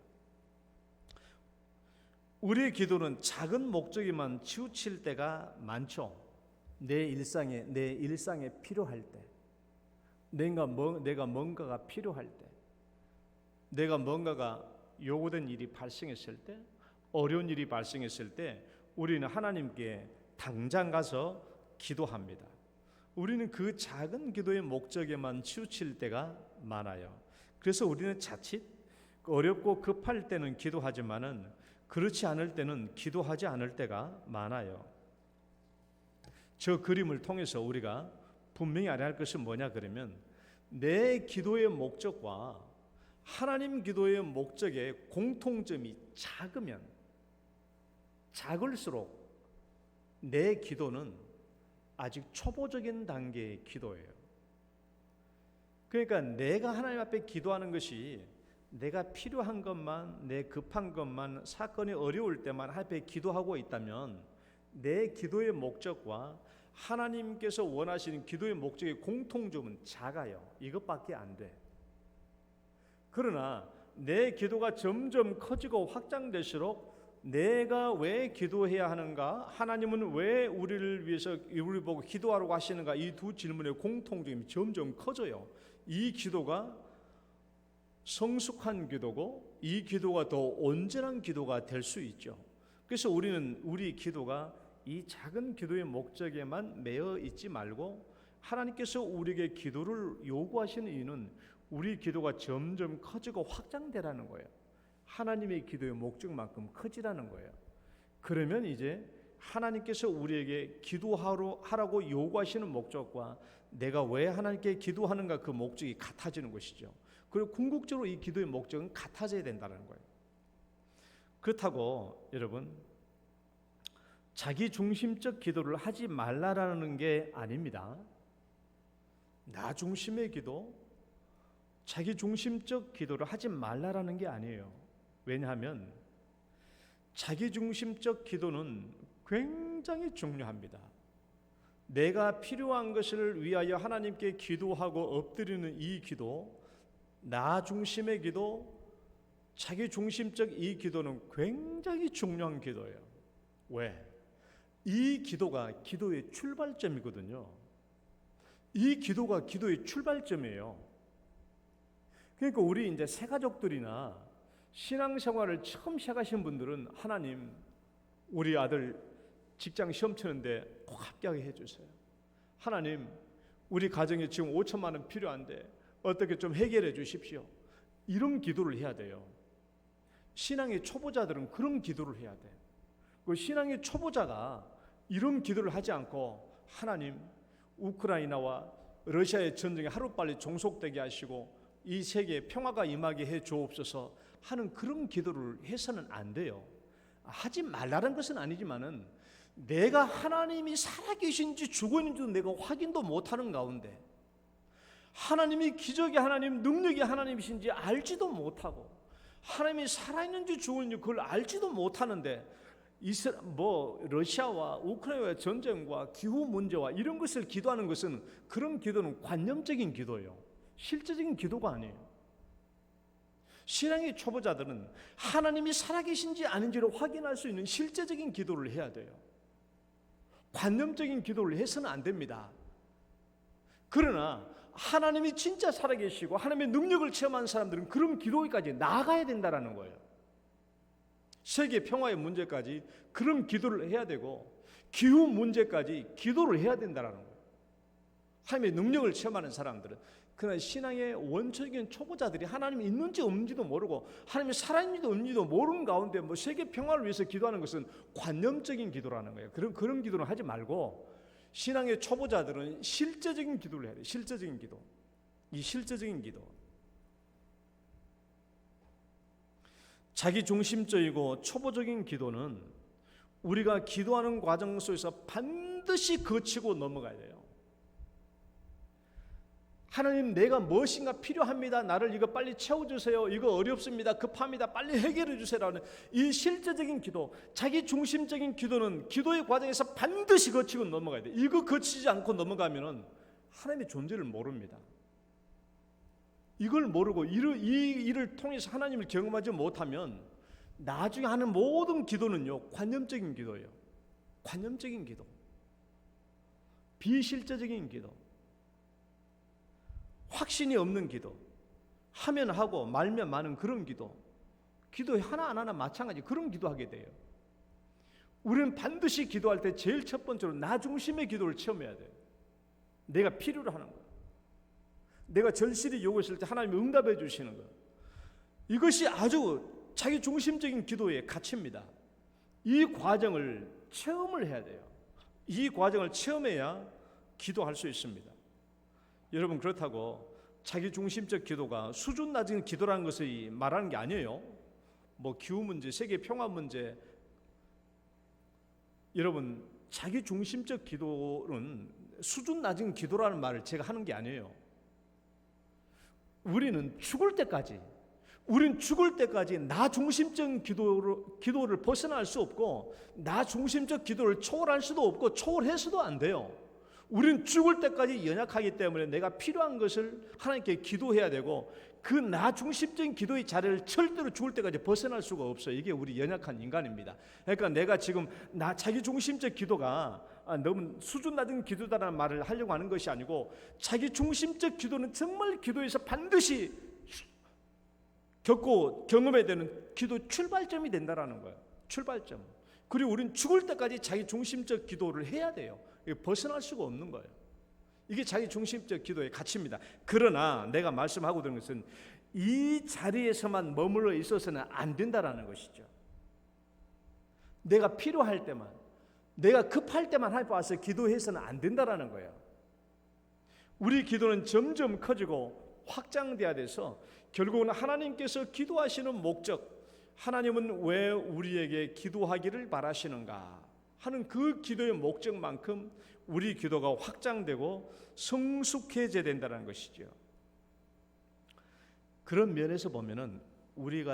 우리의 기도는 작은 목적에만 치우칠 때가 많죠. 내 일상에 필요할 때, 내가 뭔가가 필요할 때, 내가 뭔가가 요구된 일이 발생했을 때, 어려운 일이 발생했을 때 우리는 하나님께 당장 가서 기도합니다. 우리는 그 작은 기도의 목적에만 치우칠 때가 많아요. 그래서 우리는 자칫 어렵고 급할 때는 기도하지만은 그렇지 않을 때는 기도하지 않을 때가 많아요. 저 그림을 통해서 우리가 분명히 알아야 할 것은 뭐냐 그러면 내 기도의 목적과 하나님 기도의 목적의 공통점이 작을수록 내 기도는 아직 초보적인 단계의 기도예요. 그러니까 내가 하나님 앞에 기도하는 것이 내가 필요한 것만, 내 급한 것만, 사건이 어려울 때만 앞에 기도하고 있다면 내 기도의 목적과 하나님께서 원하시는 기도의 목적의 공통점은 작아요. 이것밖에 안 돼. 그러나 내 기도가 점점 커지고 확장될수록 내가 왜 기도해야 하는가, 하나님은 왜 우리를 위해서 우리 보고 기도하라고 하시는가, 이 두 질문의 공통점이 점점 커져요. 이 기도가 성숙한 기도고 이 기도가 더 온전한 기도가 될 수 있죠. 그래서 우리는 우리 기도가 이 작은 기도의 목적에만 매여 있지 말고 하나님께서 우리에게 기도를 요구하시는 이유는 우리 기도가 점점 커지고 확장되라는 거예요. 하나님의 기도의 목적만큼 커지라는 거예요. 그러면 이제 하나님께서 우리에게 기도하라고 요구하시는 목적과 내가 왜 하나님께 기도하는가 그 목적이 같아지는 것이죠. 그리고 궁극적으로 이 기도의 목적은 같아져야 된다는 거예요. 그렇다고 여러분 자기 중심적 기도를 하지 말라라는 게 아닙니다. 나 중심의 기도, 자기 중심적 기도를 하지 말라라는 게 아니에요. 왜냐하면 자기 중심적 기도는 굉장히 중요합니다. 내가 필요한 것을 위하여 하나님께 기도하고 엎드리는 이 기도, 나 중심의 기도, 자기 중심적 이 기도는 굉장히 중요한 기도예요. 왜? 이 기도가 기도의 출발점이거든요. 이 기도가 기도의 출발점이에요. 그러니까 우리 이제 새가족들이나 신앙생활을 처음 시작하신 분들은 하나님, 우리 아들 직장 시험 치는데 꼭 합격하게 해주세요. 하나님, 우리 가정에 지금 5천만 원 필요한데 어떻게 좀 해결해 주십시오. 이런 기도를 해야 돼요. 신앙의 초보자들은 그런 기도를 해야 돼. 그 신앙의 초보자가 이런 기도를 하지 않고 하나님, 우크라이나와 러시아의 전쟁이 하루빨리 종속되게 하시고 이 세계에 평화가 임하게 해 주옵소서 하는 그런 기도를 해서는 안 돼요. 하지 말라는 것은 아니지만은 내가 하나님이 살아계신지 죽었는지도 내가 확인도 못하는 가운데 하나님이 기적의 하나님, 능력의 하나님이신지 알지도 못하고 하나님이 살아있는지 죽었는지 그걸 알지도 못하는데 러시아와 우크라이나의 전쟁과 기후 문제와 이런 것을 기도하는 것은 그런 기도는 관념적인 기도예요. 실제적인 기도가 아니에요. 신앙의 초보자들은 하나님이 살아계신지 아닌지를 확인할 수 있는 실제적인 기도를 해야 돼요. 관념적인 기도를 해서는 안 됩니다. 그러나 하나님이 진짜 살아계시고 하나님의 능력을 체험한 사람들은 그런 기도까지 나아가야 된다는 거예요. 세계 평화의 문제까지 그런 기도를 해야 되고 기후 문제까지 기도를 해야 된다는 거예요. 하나님의 능력을 체험하는 사람들은 그러나 신앙의 원초적인 초보자들이 하나님이 있는지 없는지도 모르고 하나님이 살아있는지도 없는지도 모르는 가운데 세계 평화를 위해서 기도하는 것은 관념적인 기도라는 거예요. 그런 기도는 하지 말고 신앙의 초보자들은 실제적인 기도를 해야 돼요. 실제적인 기도. 이 실제적인 기도. 자기 중심적이고 초보적인 기도는 우리가 기도하는 과정 속에서 반드시 거치고 넘어가야 돼요. 하나님, 내가 무엇인가 필요합니다. 나를 이거 빨리 채워주세요. 이거 어렵습니다. 급합니다. 빨리 해결해 주세요라는 이 실제적인 기도, 자기 중심적인 기도는 기도의 과정에서 반드시 거치고 넘어가야 돼요. 이거 거치지 않고 넘어가면은 하나님의 존재를 모릅니다. 이걸 모르고 이 일을 통해서 하나님을 경험하지 못하면 나중에 하는 모든 기도는요, 관념적인 기도예요. 관념적인 기도, 비실제적인 기도, 확신이 없는 기도, 하면 하고 말면 마는 그런 기도, 기도 하나 안 하나 마찬가지 그런 기도하게 돼요. 우리는 반드시 기도할 때 제일 첫 번째로 나 중심의 기도를 체험해야 돼요. 내가 필요로 하는 거예요. 내가 절실히 요구했을 때 하나님이 응답해 주시는 거예요. 이것이 아주 자기 중심적인 기도의 가치입니다. 이 과정을 체험을 해야 돼요. 이 과정을 체험해야 기도할 수 있습니다. 여러분, 그렇다고 자기 중심적 기도가 수준 낮은 기도라는 것을 말하는 게 아니에요. 기후 문제, 세계 평화 문제, 여러분, 자기 중심적 기도는 수준 낮은 기도라는 말을 제가 하는 게 아니에요. 우리는 죽을 때까지 나 중심적 기도를 벗어날 수 없고 나 중심적 기도를 초월할 수도 없고 초월해서도 안 돼요. 우리는 죽을 때까지 연약하기 때문에 내가 필요한 것을 하나님께 기도해야 되고 그 나 중심적인 기도의 자리를 절대로 죽을 때까지 벗어날 수가 없어요. 이게 우리 연약한 인간입니다. 그러니까 내가 지금 자기 중심적 기도가 너무 수준 낮은 기도다라는 말을 하려고 하는 것이 아니고 자기 중심적 기도는 정말 기도에서 반드시 겪고 경험해야 되는 기도 출발점이 된다라는 거예요. 출발점. 그리고 우리는 죽을 때까지 자기 중심적 기도를 해야 돼요. 벗어날 수가 없는 거예요. 이게 자기 중심적 기도의 가치입니다. 그러나 내가 말씀하고 있는 것은 이 자리에서만 머물러 있어서는 안 된다라는 것이죠. 내가 필요할 때만, 내가 급할 때만 하나님 와서 기도해서는 안 된다라는 거예요. 우리 기도는 점점 커지고 확장돼야 돼서 결국은 하나님께서 기도하시는 목적, 하나님은 왜 우리에게 기도하기를 바라시는가 하는 그 기도의 목적만큼 우리 기도가 확장되고 성숙해져야 된다는 것이죠. 그런 면에서 보면은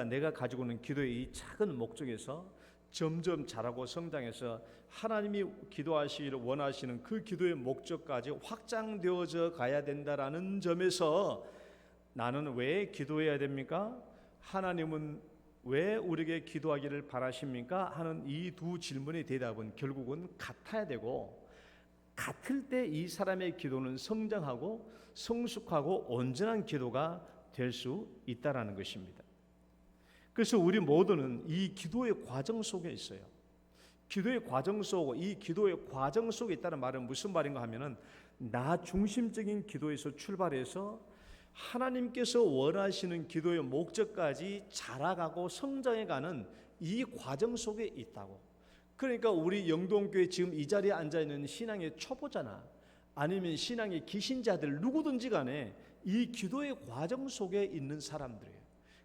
내가 가지고 있는 기도의 이 작은 목적에서 점점 자라고 성장해서 하나님이 기도하시기를 원하시는 그 기도의 목적까지 확장되어져 가야 된다라는 점에서 나는 왜 기도해야 됩니까? 하나님은 왜 우리에게 기도하기를 바라십니까? 하는 이 두 질문의 대답은 결국은 같아야 되고 같을 때 이 사람의 기도는 성장하고 성숙하고 온전한 기도가 될 수 있다라는 것입니다. 그래서 우리 모두는 이 기도의 과정 속에 있어요. 기도의 과정 속, 이 기도의 과정 속에 있다는 말은 무슨 말인가 하면은 나 중심적인 기도에서 출발해서 하나님께서 원하시는 기도의 목적까지 자라가고 성장해가는 이 과정 속에 있다고. 그러니까 우리 영동교회 지금 이 자리에 앉아있는 신앙의 초보자나 아니면 신앙의 기신자들 누구든지 간에 이 기도의 과정 속에 있는 사람들이에요.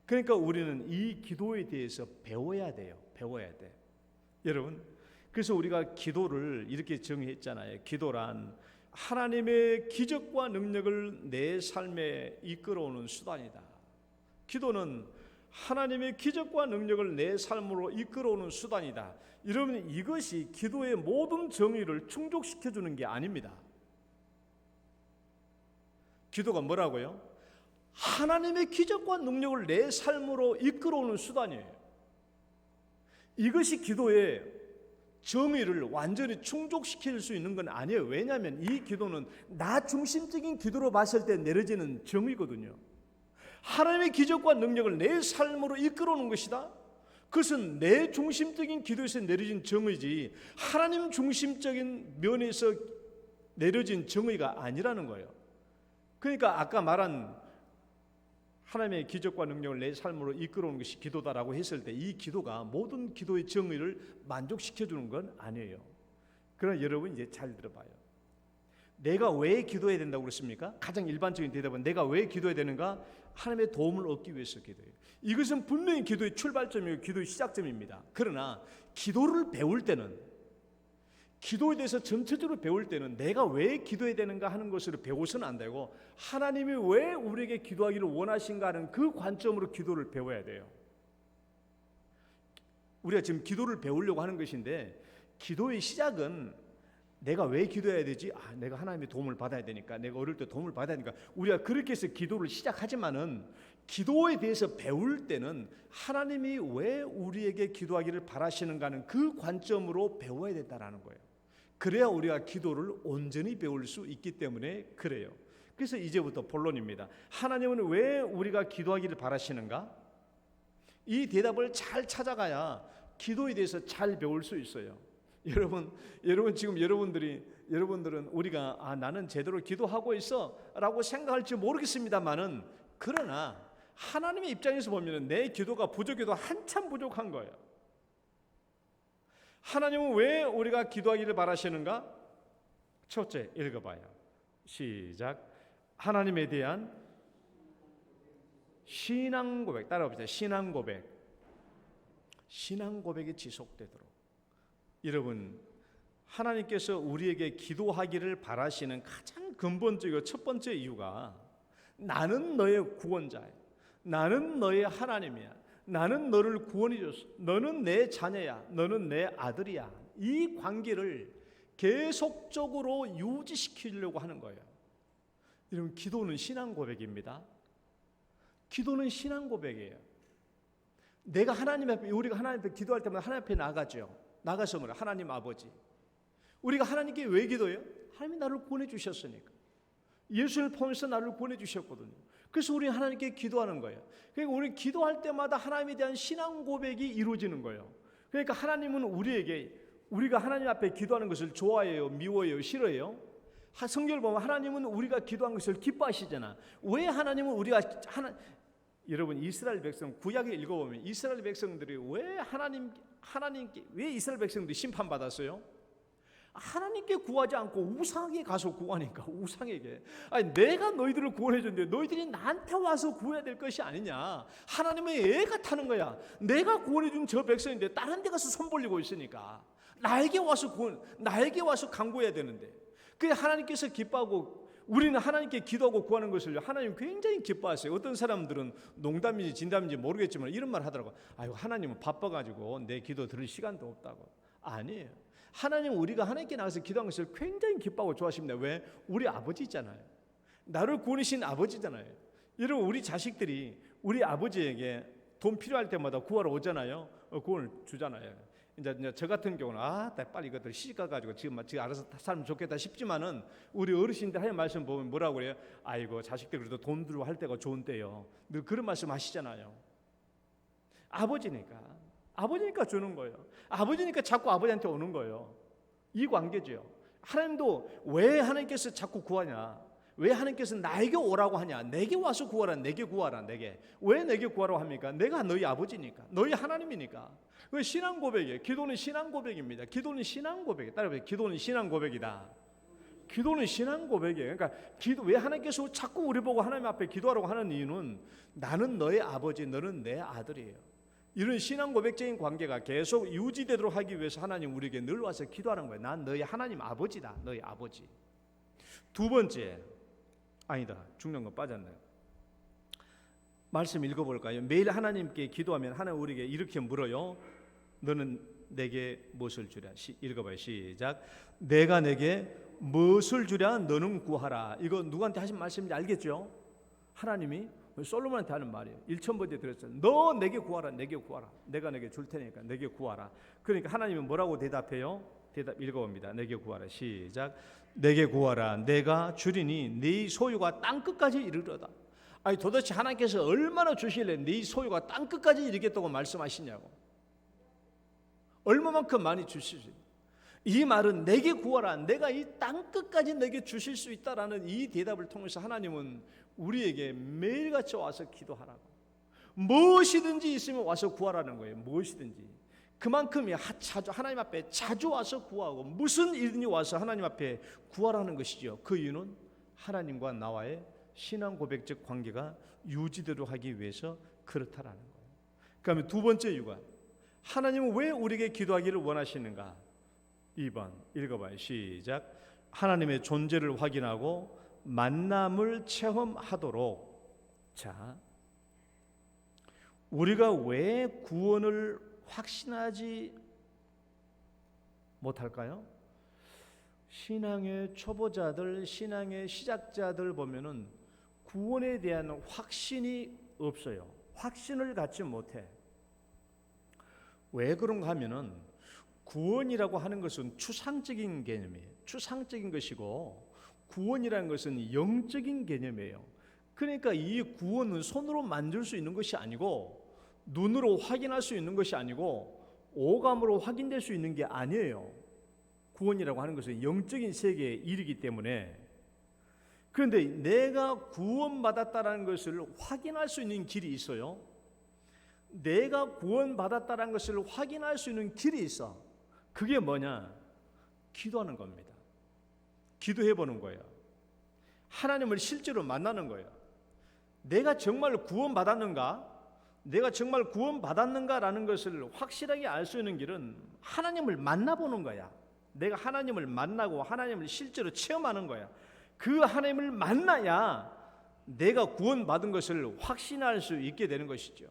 그러니까 우리는 이 기도에 대해서 배워야 돼요. 배워야 돼. 여러분, 그래서 우리가 기도를 이렇게 정의했잖아요. 기도란 하나님의 기적과 능력을 내 삶에 이끌어오는 수단이다. 기도는 하나님의 기적과 능력을 내 삶으로 이끌어오는 수단이다. 여러분, 이것이 기도의 모든 정의를 충족시켜주는 게 아닙니다. 기도가 뭐라고요? 하나님의 기적과 능력을 내 삶으로 이끌어오는 수단이에요. 이것이 기도의 정의를 완전히 충족시킬 수 있는 건 아니에요. 왜냐하면 이 기도는 나 중심적인 기도로 봤을 때 내려지는 정의거든요. 하나님의 기적과 능력을 내 삶으로 이끌어오는 것이다. 그것은 내 중심적인 기도에서 내려진 정의지 하나님 중심적인 면에서 내려진 정의가 아니라는 거예요. 그러니까 아까 말한 하나님의 기적과 능력을 내 삶으로 이끌어오는 것이 기도다라고 했을 때 이 기도가 모든 기도의 정의를 만족시켜주는 건 아니에요. 그러나 여러분 이제 잘 들어봐요. 내가 왜 기도해야 된다고 그랬습니까? 가장 일반적인 대답은 내가 왜 기도해야 되는가? 하나님의 도움을 얻기 위해서 기도해요. 이것은 분명히 기도의 출발점이고 기도의 시작점입니다. 그러나 기도를 배울 때는, 기도에 대해서 전체적으로 배울 때는 내가 왜 기도해야 되는가 하는 것으로 배워서는 안 되고 하나님이 왜 우리에게 기도하기를 원하신가 하는 그 관점으로 기도를 배워야 돼요. 우리가 지금 기도를 배우려고 하는 것인데 기도의 시작은 내가 왜 기도해야 되지? 내가 하나님의 도움을 받아야 되니까, 내가 어릴 때 도움을 받아야 되니까 우리가 그렇게 해서 기도를 시작하지만은 기도에 대해서 배울 때는 하나님이 왜 우리에게 기도하기를 바라시는가 하는 그 관점으로 배워야 된다는 거예요. 그래야 우리가 기도를 온전히 배울 수 있기 때문에 그래요. 그래서 이제부터 본론입니다. 하나님은 왜 우리가 기도하기를 바라시는가? 이 대답을 잘 찾아가야 기도에 대해서 잘 배울 수 있어요. 여러분 지금 여러분들은 우리가 나는 제대로 기도하고 있어라고 생각할지 모르겠습니다만은 그러나 하나님의 입장에서 보면 내 기도가 부족해도 한참 부족한 거예요. 하나님은 왜 우리가 기도하기를 바라시는가? 첫째, 읽어봐요. 시작. 하나님에 대한 신앙 고백. 따라봅시다. 신앙 고백. 신앙 고백이 지속되도록. 여러분, 하나님께서 우리에게 기도하기를 바라시는 가장 근본적이고 첫 번째 이유가 나는 너의 구원자야. 나는 너의 하나님이야. 나는 너를 구원해 줬어. 너는 내 자녀야. 너는 내 아들이야. 이 관계를 계속적으로 유지시키려고 하는 거예요. 여러분, 기도는 신앙 고백입니다. 기도는 신앙 고백이에요. 내가 하나님 앞에, 우리가 하나님 앞에 기도할 때마다 하나님 앞에 나가죠. 나가서 뭐라? 하나님 아버지. 우리가 하나님께 왜 기도해요? 하나님이 나를 구원해 주셨으니까. 예수를 포함해서 나를 구원해 주셨거든요. 그래서 우리 하나님께 기도하는 거예요. 그러니까 우리 기도할 때마다 하나님에 대한 신앙 고백이 이루어지는 거예요. 그러니까 하나님은 우리가 하나님 앞에 기도하는 것을 좋아해요, 미워해요, 싫어해요? 성경을 보면 하나님은 우리가 기도한 것을 기뻐하시잖아. 왜 하나님은 여러분 이스라엘 백성 구약에 읽어보면 이스라엘 백성들이 왜 하나님께 왜 이스라엘 백성들이 심판받았어요? 하나님께 구하지 않고 우상에게 가서 구하니까. 우상에게. 내가 너희들을 구원해 줬는데 너희들이 나한테 와서 구해야 될 것이 아니냐. 하나님의 애가 타는 거야. 내가 구원해 준 저 백성인데 다른 데 가서 손 벌리고 있으니까 나에게 와서 간구해야 되는데. 그게 하나님께서 기뻐하고, 우리는 하나님께 기도하고 구하는 것을 하나님 굉장히 기뻐하세요. 어떤 사람들은 농담인지 진담인지 모르겠지만 이런 말 하더라고. 하나님은 바빠가지고 내 기도 들을 시간도 없다고. 아니에요. 하나님은 우리가 하나님께 나가서 기도하는 것을 굉장히 기뻐하고 좋아하십니다. 왜? 우리 아버지잖아요. 나를 구원하신 아버지잖아요. 여러분, 우리 자식들이 우리 아버지에게 돈 필요할 때마다 구하러 오잖아요. 구원을 주잖아요. 이제 저 같은 경우는 빨리 이것들 시집가가지고 지금 알아서 살면 좋겠다 싶지만은 우리 어르신들 하는 말씀 보면 뭐라고 그래요? 아이고 자식들 그래도 돈 들고 할 때가 좋은 때요. 늘 그런 말씀 하시잖아요. 아버지니까 주는 거예요. 아버지니까 자꾸 아버지한테 오는 거예요. 이 관계죠. 하나님도 왜 하나님께서 자꾸 구하냐? 왜 하나님께서 나에게 오라고 하냐? 내게 와서 구하라. 내게 구하라. 내게. 왜 내게 구하라고 합니까? 내가 너희 아버지니까. 너희 하나님이니까. 그 신앙 고백이에요. 기도는 신앙 고백입니다. 기도는 신앙 고백이에요. 따라해보세요. 기도는 신앙 고백이다. 기도는 신앙 고백이에요. 그러니까 왜 하나님께서 자꾸 우리 보고 하나님 앞에 기도하라고 하는 이유는 나는 너의 아버지, 너는 내 아들이에요. 이런 신앙 고백적인 관계가 계속 유지되도록 하기 위해서 하나님 우리에게 늘 와서 기도하는 거예요. 난 너희 하나님 아버지다. 너희 아버지. 두 번째, 아니다. 중요한 거 빠졌네요. 말씀 읽어볼까요? 매일 하나님께 기도하면 하나님 우리에게 이렇게 물어요. 너는 내게 무엇을 주랴? 읽어봐요. 시작. 내가 내게 무엇을 주랴? 너는 구하라. 이거 누구한테 하신 말씀인지 알겠죠? 하나님이 솔로몬한테 하는 말이에요. 1000번째 들었어요. 너 내게 구하라. 내게 구하라. 내가 내게 줄 테니까 내게 구하라. 그러니까 하나님은 뭐라고 대답해요? 대답 읽어봅니다. 내게 구하라. 시작. 내게 구하라. 내가 주리니 네 소유가 땅끝까지 이르러다. 아니 도대체 하나님께서 얼마나 주실래 네 소유가 땅끝까지 이르겠다고 말씀하시냐고. 얼마만큼 많이 주시지. 이 말은 내게 구하라. 내가 이 땅끝까지 내게 주실 수 있다라는 이 대답을 통해서 하나님은 우리에게 매일같이 와서 기도하라고. 무엇이든지 있으면 와서 구하라는 거예요. 무엇이든지. 그만큼 자주 하나님 앞에 자주 와서 구하고 무슨 일든지 와서 하나님 앞에 구하라는 것이죠. 그 이유는 하나님과 나와의 신앙 고백적 관계가 유지되도록 하기 위해서 그렇다라는 거예요. 그러면 두 번째 이유가 하나님은 왜 우리에게 기도하기를 원하시는가? 2번 읽어봐요. 시작. 하나님의 존재를 확인하고 만남을 체험하도록. 자, 우리가 왜 구원을 확신하지 못할까요? 신앙의 초보자들, 신앙의 시작자들 보면은 구원에 대한 확신이 없어요. 확신을 갖지 못해. 왜 그런가 하면은 구원이라고 하는 것은 추상적인 개념이에요. 추상적인 것이고 구원이라는 것은 영적인 개념이에요. 그러니까 이 구원은 손으로 만질 수 있는 것이 아니고 눈으로 확인할 수 있는 것이 아니고 오감으로 확인될 수 있는 게 아니에요. 구원이라고 하는 것은 영적인 세계에 이르기 때문에. 그런데 내가 구원받았다는 것을 확인할 수 있는 길이 있어요. 내가 구원받았다는 것을 확인할 수 있는 길이 있어. 그게 뭐냐? 기도하는 겁니다. 기도해보는 거예요. 하나님을 실제로 만나는 거예요. 내가 정말 구원받았는가? 내가 정말 구원받았는가라는 것을 확실하게 알 수 있는 길은 하나님을 만나보는 거야. 내가 하나님을 만나고 하나님을 실제로 체험하는 거야. 그 하나님을 만나야 내가 구원받은 것을 확신할 수 있게 되는 것이죠.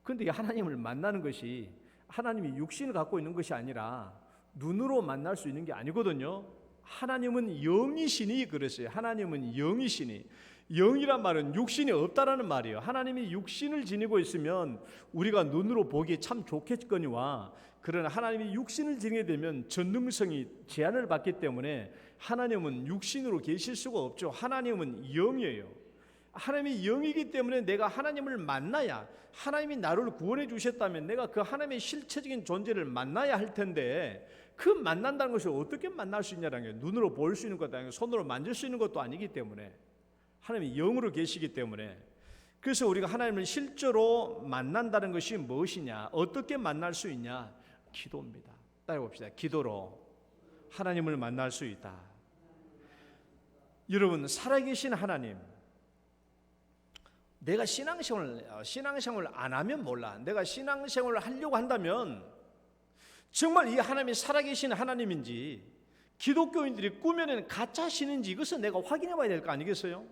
그런데 하나님을 만나는 것이 하나님이 육신을 갖고 있는 것이 아니라 눈으로 만날 수 있는 게 아니거든요. 하나님은 영이시니 그랬어요. 하나님은 영이시니. 영이란 말은 육신이 없다라는 말이에요. 하나님이 육신을 지니고 있으면 우리가 눈으로 보기에 참 좋겠거니와, 그러나 하나님이 육신을 지니게 되면 전능성이 제한을 받기 때문에 하나님은 육신으로 계실 수가 없죠. 하나님은 영이에요. 하나님이 영이기 때문에 내가 하나님을 만나야, 하나님이 나를 구원해 주셨다면 내가 그 하나님의 실체적인 존재를 만나야 할 텐데, 그 만난다는 것을 어떻게 만날 수 있냐라는 게 눈으로 볼 수 있는 것도 아니고 손으로 만질 수 있는 것도 아니기 때문에 하나님이 영으로 계시기 때문에. 그래서 우리가 하나님을 실제로 만난다는 것이 무엇이냐, 어떻게 만날 수 있냐? 기도입니다. 따라봅시다. 기도로 하나님을 만날 수 있다. 여러분, 살아계신 하나님, 내가 신앙생활을 안 하면 몰라. 내가 신앙생활을 하려고 한다면 정말 이 하나님이 살아계신 하나님인지 기독교인들이 꾸며낸 가짜 신인지 이것을 내가 확인해 봐야 될 거 아니겠어요?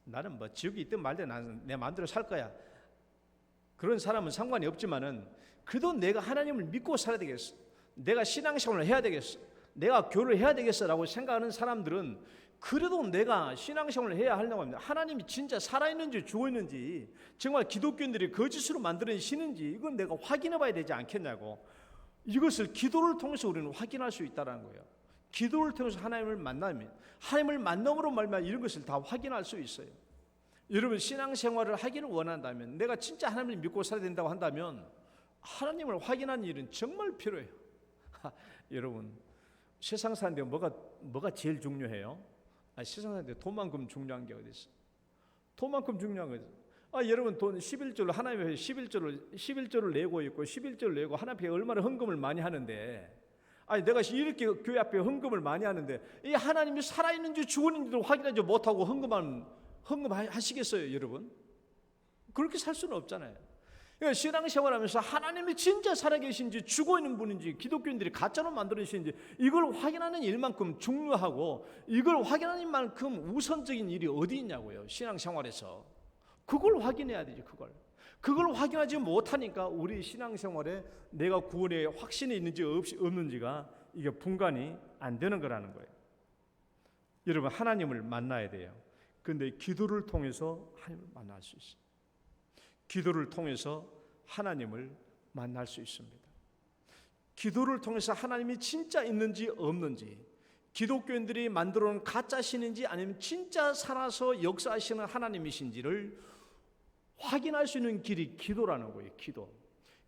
나는 뭐 지옥이 있든 말든 나는 내 마음대로 살 거야. 그런 사람은 상관이 없지만은 그래도 내가 하나님을 믿고 살아야 되겠어. 내가 신앙생활을 해야 되겠어. 내가 교를 해야 되겠어라고 생각하는 사람들은 그래도 내가 신앙생활을 해야 하려고 합니다. 하나님이 진짜 살아있는지 죽어있는지, 정말 기독교인들이 거짓으로 만드는 신인지 이건 내가 확인해 봐야 되지 않겠냐고. 이것을 기도를 통해서 우리는 확인할 수 있다는 거예요. 기도를 통해서 하나님을 만나면, 하나님을 만남으로 말미암아 이런 것을 다 확인할 수 있어요. 여러분, 신앙생활을 하기를 원한다면, 내가 진짜 하나님을 믿고 살아야 된다고 한다면 하나님을 확인하는 일은 정말 필요해요. 여러분, 세상 사는데 뭐가 제일 중요해요? 세상 사는데 돈만큼 중요한 게 어디 있어? 돈만큼 중요한 거 있어. 여러분 돈 11조를 하나님 앞에 11조를 내고 있고 11조를 내고 하나님 앞에 얼마나 헌금을 많이 하는데 내가 이렇게 교회 앞에 헌금을 많이 하는데 이 하나님이 살아있는지 죽었는지도 확인하지 못하고 헌금하시겠어요, 여러분? 그렇게 살 수는 없잖아요. 그러니까 신앙생활하면서 하나님이 진짜 살아계신지 죽어있는 분인지 기독교인들이 가짜로 만들어주신지 이걸 확인하는 일만큼 중요하고 이걸 확인하는 만큼 우선적인 일이 어디 있냐고요. 신앙생활에서 그걸 확인해야 되지. 그걸 확인하지 못하니까 우리 신앙생활에 내가 구원의 확신이 있는지 없는지가 이게 분간이 안 되는 거라는 거예요. 여러분 하나님을 만나야 돼요. 그런데 기도를 통해서 하나님을 만날 수 있어요. 기도를 통해서 하나님을 만날 수 있습니다. 기도를 통해서 하나님이 진짜 있는지 없는지, 기독교인들이 만들어 놓은 가짜 신인지 아니면 진짜 살아서 역사하시는 하나님이신지를 확인할 수 있는 길이 기도라는 거예요. 기도.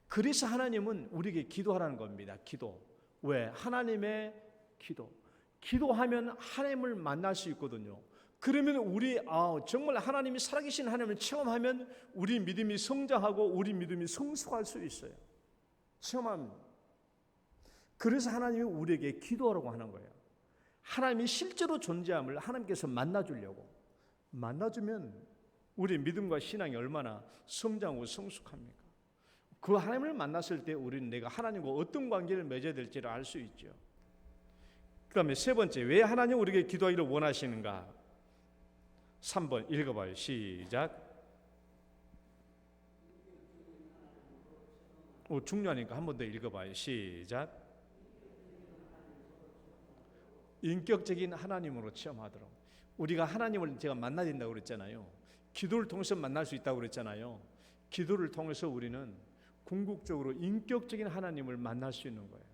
그래서 하나님은 우리에게 기도하라는 겁니다. 기도. 왜? 하나님의 기도. 기도하면 하나님을 만날 수 있거든요. 그러면 우리 정말 하나님이 살아계신 하나님을 체험하면 우리 믿음이 성장하고 우리 믿음이 성숙할 수 있어요. 체험하면. 그래서 하나님이 우리에게 기도하라고 하는 거예요. 하나님이 실제로 존재함을 하나님께서 만나주려고. 만나주면 우리 믿음과 신앙이 얼마나 성장하고 성숙합니까? 그 하나님을 만났을 때 우리는 내가 하나님과 어떤 관계를 맺어야 될지를 알 수 있죠. 그 다음에 세 번째, 왜 하나님 우리에게 기도하기를 원하시는가? 3번 읽어봐요. 시작. 중요하니까 한 번 더 읽어봐요. 시작. 인격적인 하나님으로 체험하도록. 우리가 하나님을 제가 만나야 된다고 그랬잖아요. 기도를 통해서 만날 수 있다고 그랬잖아요. 기도를 통해서 우리는 궁극적으로 인격적인 하나님을 만날 수 있는 거예요.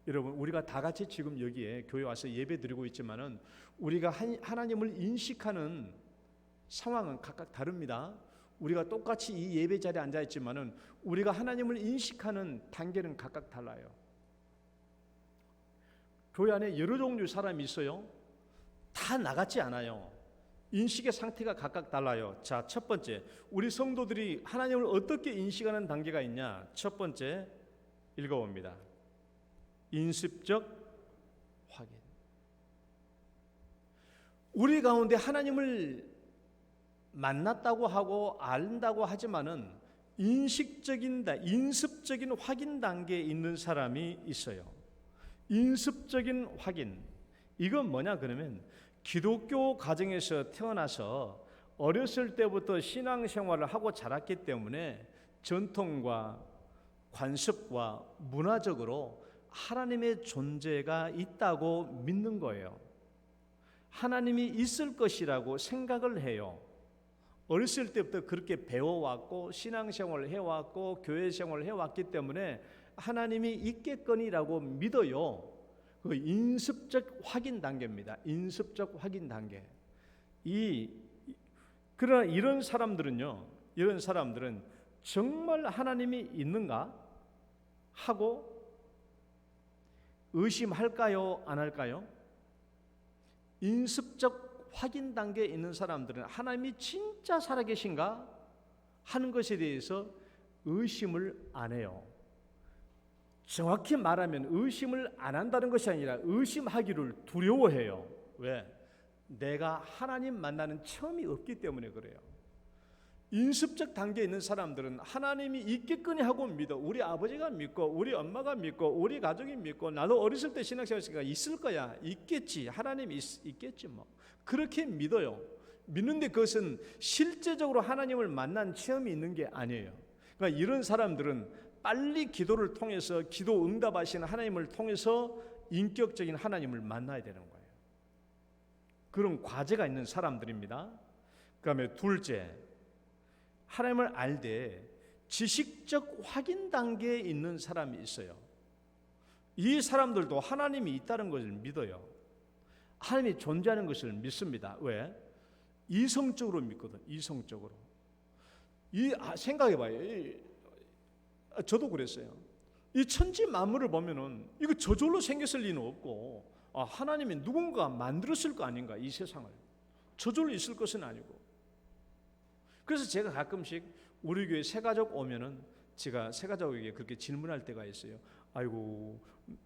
여러분 우리가 다 같이 지금 여기에 교회 와서 예배 드리고 있지만은 우리가 하나님을 인식하는 상황은 각각 다릅니다. 우리가 똑같이 이 예배 자리에 앉아 있지만은 우리가 하나님을 인식하는 단계는 각각 달라요. 교회 안에 여러 종류의 사람이 있어요. 다 나같지 않아요. 인식의 상태가 각각 달라요. 자, 첫 번째, 우리 성도들이 하나님을 어떻게 인식하는 단계가 있냐? 첫 번째 읽어봅니다. 인습적 확인. 우리 가운데 하나님을 만났다고 하고 안다고 하지만은 인습적인 확인 단계에 있는 사람이 있어요. 인습적인 확인. 이건 뭐냐 그러면 기독교 가정에서 태어나서 어렸을 때부터 신앙생활을 하고 자랐기 때문에 전통과 관습과 문화적으로 하나님의 존재가 있다고 믿는 거예요. 하나님이 있을 것이라고 생각을 해요. 어렸을 때부터 그렇게 배워왔고 신앙생활을 해왔고 교회생활을 해왔기 때문에 하나님이 있겠거니라고 믿어요. 그 인습적 확인 단계입니다. 인습적 확인 단계. 그러나 이런 사람들은 정말 하나님이 있는가 하고 의심할까요? 안 할까요? 인습적 확인 단계에 있는 사람들은 하나님이 진짜 살아계신가 하는 것에 대해서 의심을 안 해요. 정확히 말하면 의심을 안 한다는 것이 아니라 의심하기를 두려워해요. 왜? 내가 하나님 만나는 체험이 없기 때문에 그래요. 인습적 단계에 있는 사람들은 하나님이 있겠거니 하고 믿어. 우리 아버지가 믿고 우리 엄마가 믿고 우리 가족이 믿고 나도 어렸을 때 신앙생활 했으니까 있을 거야. 있겠지. 하나님이 있겠지 뭐. 그렇게 믿어요. 믿는데 그것은 실제적으로 하나님을 만난 체험이 있는 게 아니에요. 그러니까 이런 사람들은 빨리 기도를 통해서 기도 응답하시는 하나님을 통해서 인격적인 하나님을 만나야 되는 거예요. 그런 과제가 있는 사람들입니다. 그다음에 둘째, 하나님을 알 때 지식적 확인 단계에 있는 사람이 있어요. 이 사람들도 하나님이 있다는 것을 믿어요. 하나님이 존재하는 것을 믿습니다. 왜? 이성적으로 믿거든. 이성적으로. 생각해봐요. 저도 그랬어요. 이 천지 만물을 보면은 이거 저절로 생겼을 리는 없고, 하나님이 누군가 만들었을 거 아닌가, 이 세상을. 저절로 있을 것은 아니고. 그래서 제가 가끔씩 우리 교회 새가족 오면은 제가 새가족에게 그렇게 질문할 때가 있어요. 아이고,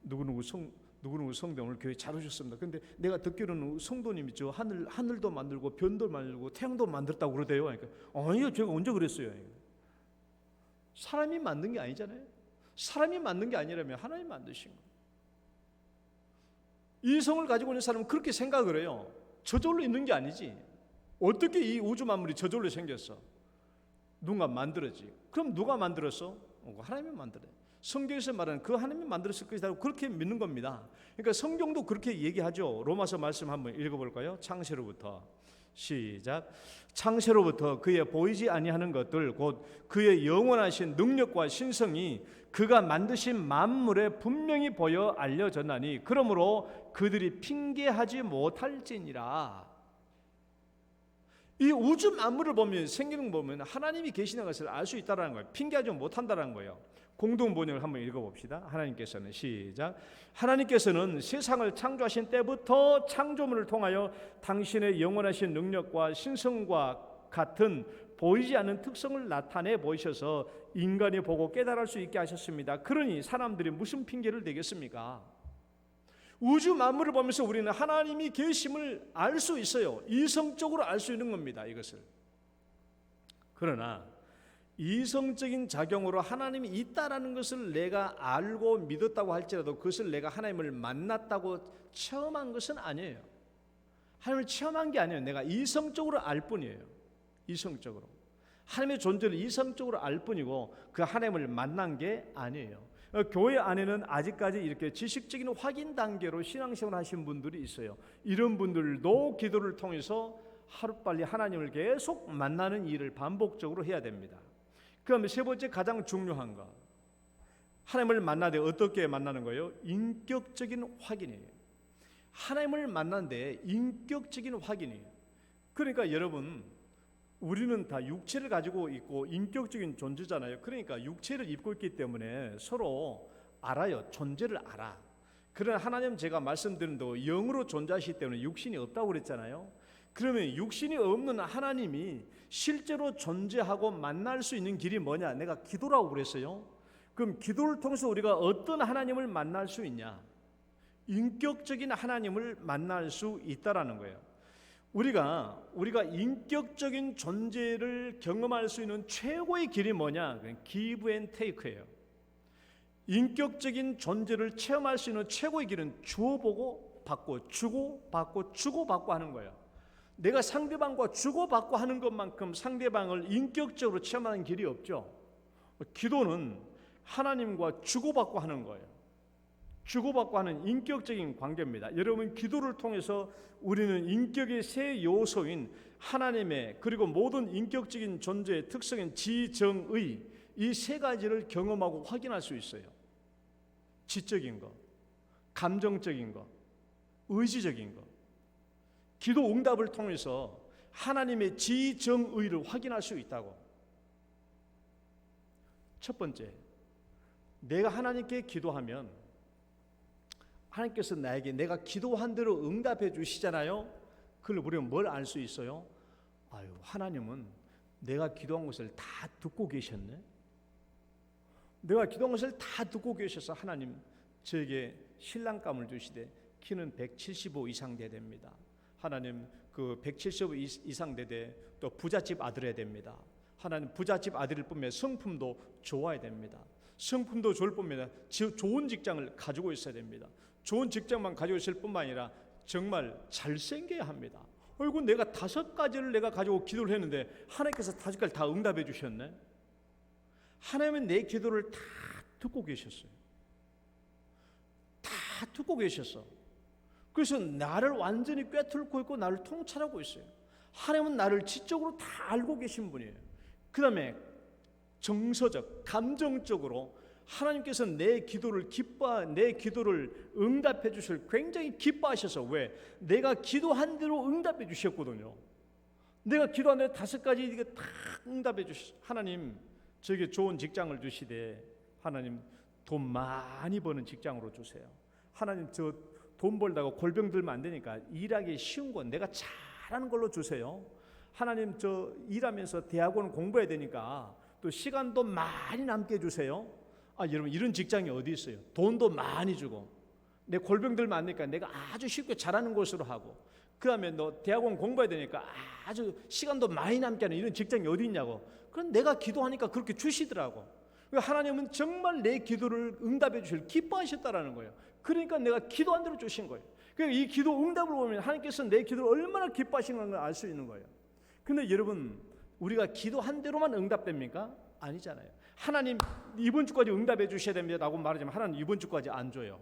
누구누구 성도 오늘 교회 잘 오셨습니다. 근데 내가 듣기로는 성도님이 저 하늘도 만들고 변도 만들고 태양도 만들었다고 그러대요. 그러니까 아니요, 제가 언제 그랬어요? 사람이 만든 게 아니잖아요. 사람이 만든 게 아니라면 하나님 만드신 거예요. 이성을 가지고 있는 사람은 그렇게 생각을 해요. 저절로 있는 게 아니지. 어떻게 이 우주 만물이 저절로 생겼어? 누가 만들었지. 그럼 누가 만들었어? 하나님이 만들어요. 성경에서 말하는 그 하나님이 만들었을 것이라고 그렇게 믿는 겁니다. 그러니까 성경도 그렇게 얘기하죠. 로마서 말씀 한번 읽어볼까요? 창세로부터 시작. 창세로부터 그의 보이지 아니하는 것들 곧 그의 영원하신 능력과 신성이 그가 만드신 만물에 분명히 보여 알려졌나니 그러므로 그들이 핑계하지 못할지니라. 이 우주 만물을 보면, 생기는 거 보면 하나님이 계시는 것을 알 수 있다는 거예요. 핑계하지 못한다는 거예요. 공동 번역을 한번 읽어봅시다. 하나님께서는 시작. 하나님께서는 세상을 창조하신 때부터 창조물을 통하여 당신의 영원하신 능력과 신성과 같은 보이지 않는 특성을 나타내 보이셔서 인간이 보고 깨달을 수 있게 하셨습니다. 그러니 사람들이 무슨 핑계를 대겠습니까? 우주 만물을 보면서 우리는 하나님이 계심을 알 수 있어요. 이성적으로 알 수 있는 겁니다, 이것을. 그러나 이성적인 작용으로 하나님이 있다라는 것을 내가 알고 믿었다고 할지라도 그것을 내가 하나님을 만났다고 체험한 것은 아니에요. 하나님을 체험한 게 아니에요. 내가 이성적으로 알 뿐이에요. 이성적으로. 하나님의 존재를 이성적으로 알 뿐이고 그 하나님을 만난 게 아니에요. 교회 안에는 아직까지 이렇게 지식적인 확인 단계로 신앙생활 하신 분들이 있어요. 이런 분들도 기도를 통해서 하루빨리 하나님을 계속 만나는 일을 반복적으로 해야 됩니다. 그다음에 세 번째 가장 중요한 거, 하나님을 만나되 어떻게 만나는 거예요? 인격적인 확인이에요. 하나님을 만난데 인격적인 확인이에요. 그러니까 여러분, 우리는 다 육체를 가지고 있고 인격적인 존재잖아요. 그러니까 육체를 입고 있기 때문에 서로 알아요. 존재를 알아. 그러나 하나님, 제가 말씀드린 대로 영으로 존재하시기 때문에 육신이 없다고 그랬잖아요. 그러면 육신이 없는 하나님이 실제로 존재하고 만날 수 있는 길이 뭐냐? 내가 기도라고 그랬어요. 그럼 기도를 통해서 우리가 어떤 하나님을 만날 수 있냐? 인격적인 하나님을 만날 수 있다라는 거예요. 우리가 인격적인 존재를 경험할 수 있는 최고의 길이 뭐냐? give and take예요. 인격적인 존재를 체험할 수 있는 최고의 길은 주어보고 받고, 주고받고, 주고받고 하는 거예요. 내가 상대방과 주고받고 하는 것만큼 상대방을 인격적으로 체험하는 길이 없죠. 기도는 하나님과 주고받고 하는 거예요. 주고받고 하는 인격적인 관계입니다. 여러분, 기도를 통해서 우리는 인격의 세 요소인 하나님의, 그리고 모든 인격적인 존재의 특성인 지정의, 이 세 가지를 경험하고 확인할 수 있어요. 지적인 것, 감정적인 것, 의지적인 것. 기도 응답을 통해서 하나님의 지정의를 확인할 수 있다고. 첫 번째, 내가 하나님께 기도하면 하나님께서 나에게 내가 기도한 대로 응답해 주시잖아요. 그걸 우리는 뭘 알 수 있어요? 하나님은 내가 기도한 것을 다 듣고 계셨네. 내가 기도한 것을 다 듣고 계셔서 하나님 저에게 신랑감을 주시되 키는 175 이상 돼야 됩니다. 하나님 그 175 이상 되되 또 부잣집 아들해야 됩니다. 하나님 부잣집 아들일 뿐만 성품도 좋아야 됩니다. 성품도 좋을 뿐만 아니라 좋은 직장을 가지고 있어야 됩니다. 좋은 직장만 가지고 있을 뿐만 아니라 정말 잘생겨야 합니다. 이거 내가 5가지를 내가 가지고 기도를 했는데 하나님께서 5가지 다 응답해 주셨네. 하나님은 내 기도를 다 듣고 계셨어요. 다 듣고 계셨어. 그래서 나를 완전히 꿰뚫고 있고 나를 통찰하고 있어요. 하나님은 나를 지적으로 다 알고 계신 분이에요. 그 다음에 정서적, 감정적으로 하나님께서 내 기도를 응답해 주실 굉장히 기뻐하셔서, 왜? 내가 기도한 대로 응답해 주셨거든요. 내가 기도한 대로 5가지 이게 다 응답해 주셨어요. 하나님 저에게 좋은 직장을 주시되 하나님 돈 많이 버는 직장으로 주세요. 하나님 저 돈 벌다가 골병 들면 안 되니까 일하기 쉬운 건 내가 잘하는 걸로 주세요. 하나님 저 일하면서 대학원 공부해야 되니까 또 시간도 많이 남게 해주세요. 여러분 이런 직장이 어디 있어요? 돈도 많이 주고 내 골병 들면 안 되니까 내가 아주 쉽게 잘하는 곳으로 하고 그 다음에 너 대학원 공부해야 되니까 아주 시간도 많이 남게 하는 이런 직장이 어디 있냐고. 그럼 내가 기도하니까 그렇게 주시더라고. 하나님은 정말 내 기도를 응답해 주실 기뻐하셨다라는 거예요. 그러니까 내가 기도한 대로 주신 거예요. 그러니까 이 기도 응답을 보면 하나님께서 내 기도를 얼마나 기뻐하시는 걸 알 수 있는 거예요. 근데 여러분 우리가 기도한 대로만 응답됩니까? 아니잖아요. 하나님 이번 주까지 응답해 주셔야 됩니다 라고 말하지만 하나님 이번 주까지 안 줘요.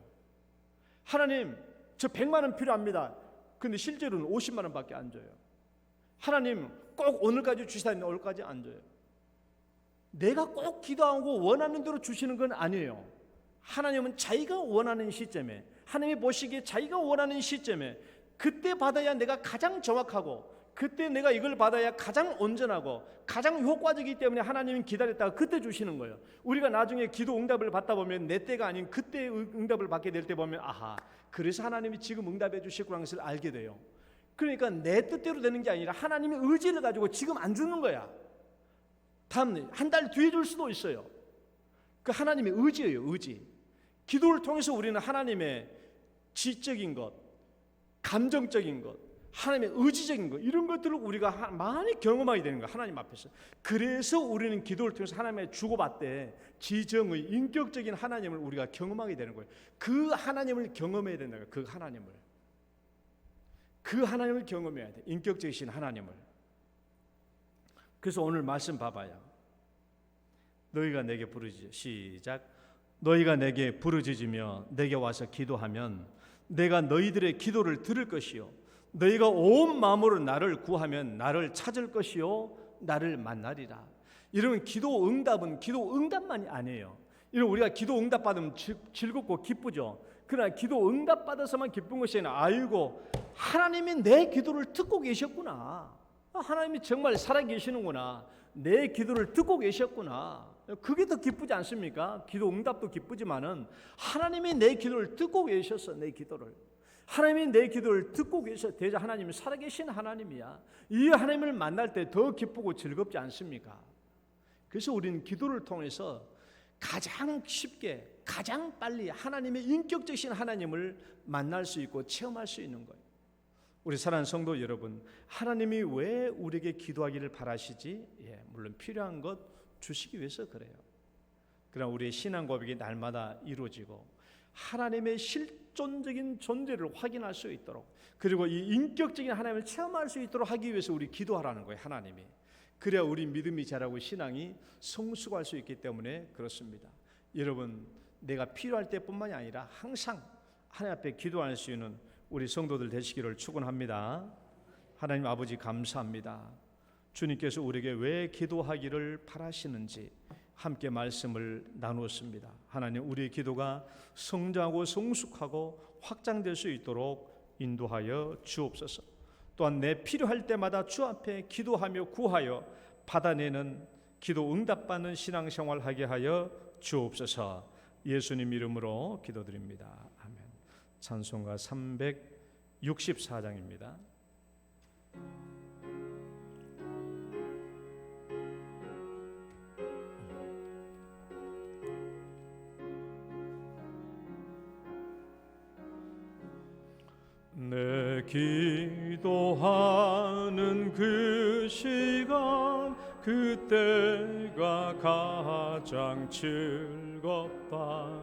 하나님 저 100만 원 필요합니다. 근데 실제로는 50만 원밖에 안 줘요. 하나님 꼭 오늘까지 주시다 했는데 오늘까지 안 줘요. 내가 꼭 기도하고 원하는 대로 주시는 건 아니에요. 하나님은 자기가 원하는 시점에 하나님이 보시기에 자기가 원하는 시점에 그때 받아야 내가 가장 정확하고 그때 내가 이걸 받아야 가장 온전하고 가장 효과적이기 때문에 하나님은 기다렸다가 그때 주시는 거예요. 우리가 나중에 기도 응답을 받다 보면 내 때가 아닌 그때 응답을 받게 될 때 보면 그래서 하나님이 지금 응답해 주시구나 것을 알게 돼요. 그러니까 내 뜻대로 되는 게 아니라 하나님의 의지를 가지고 지금 안 주는 거야. 다음 한 달 뒤에 줄 수도 있어요. 그 하나님의 의지예요. 의지. 기도를 통해서 우리는 하나님의 지적인 것, 감정적인 것, 하나님의 의지적인 것 이런 것들을 우리가 많이 경험하게 되는 거예요. 하나님 앞에서. 그래서 우리는 기도를 통해서 하나님의 주고받되 지정의 인격적인 하나님을 우리가 경험하게 되는 거예요. 그 하나님을 경험해야 된다. 그 하나님을 경험해야 돼. 인격적이신 하나님을. 그래서 오늘 말씀 봐봐요. 너희가 내게 부르짖어. 시작. 너희가 내게 부르짖으며 내게 와서 기도하면 내가 너희들의 기도를 들을 것이요 너희가 온 마음으로 나를 구하면 나를 찾을 것이요 나를 만나리라. 이러면 기도 응답은 기도 응답만이 아니에요. 이런 우리가 기도 응답 받으면 즐겁고 기쁘죠. 그러나 기도 응답 받아서만 기쁜 것이 아니라 아이고 하나님이 내 기도를 듣고 계셨구나. 하나님이 정말 살아계시는구나. 내 기도를 듣고 계셨구나. 그게 더 기쁘지 않습니까? 기도 응답도 기쁘지만은 하나님이 내 기도를 듣고 계셨어. 내 기도를 하나님이 내 기도를 듣고 계셔. 대자 하나님이 살아계신 하나님이야. 이 하나님을 만날 때 더 기쁘고 즐겁지 않습니까? 그래서 우리는 기도를 통해서 가장 쉽게 가장 빨리 하나님의 인격적이신 하나님을 만날 수 있고 체험할 수 있는 거예요. 우리 사랑하는 성도 여러분, 하나님이 왜 우리에게 기도하기를 바라시지? 물론 필요한 것 주시기 위해서 그래요. 그러나 우리의 신앙 고백이 날마다 이루어지고 하나님의 실존적인 존재를 확인할 수 있도록 그리고 이 인격적인 하나님을 체험할 수 있도록 하기 위해서 우리 기도하라는 거예요. 하나님이. 그래야 우리 믿음이 자라고 신앙이 성숙할 수 있기 때문에 그렇습니다. 여러분 내가 필요할 때뿐만이 아니라 항상 하나님 앞에 기도할 수 있는 우리 성도들 되시기를 축원합니다. 하나님 아버지 감사합니다. 주님께서 우리에게 왜 기도하기를 바라시는지 함께 말씀을 나누었습니다. 하나님 우리의 기도가 성장하고 성숙하고 확장될 수 있도록 인도하여 주옵소서. 또한 내 필요할 때마다 주 앞에 기도하며 구하여 받아내는 기도 응답받는 신앙생활 하게 하여 주옵소서. 예수님 이름으로 기도드립니다. 아멘. 찬송가 364장입니다. 내 기도하는 그 시간 그때가 가장 즐겁다.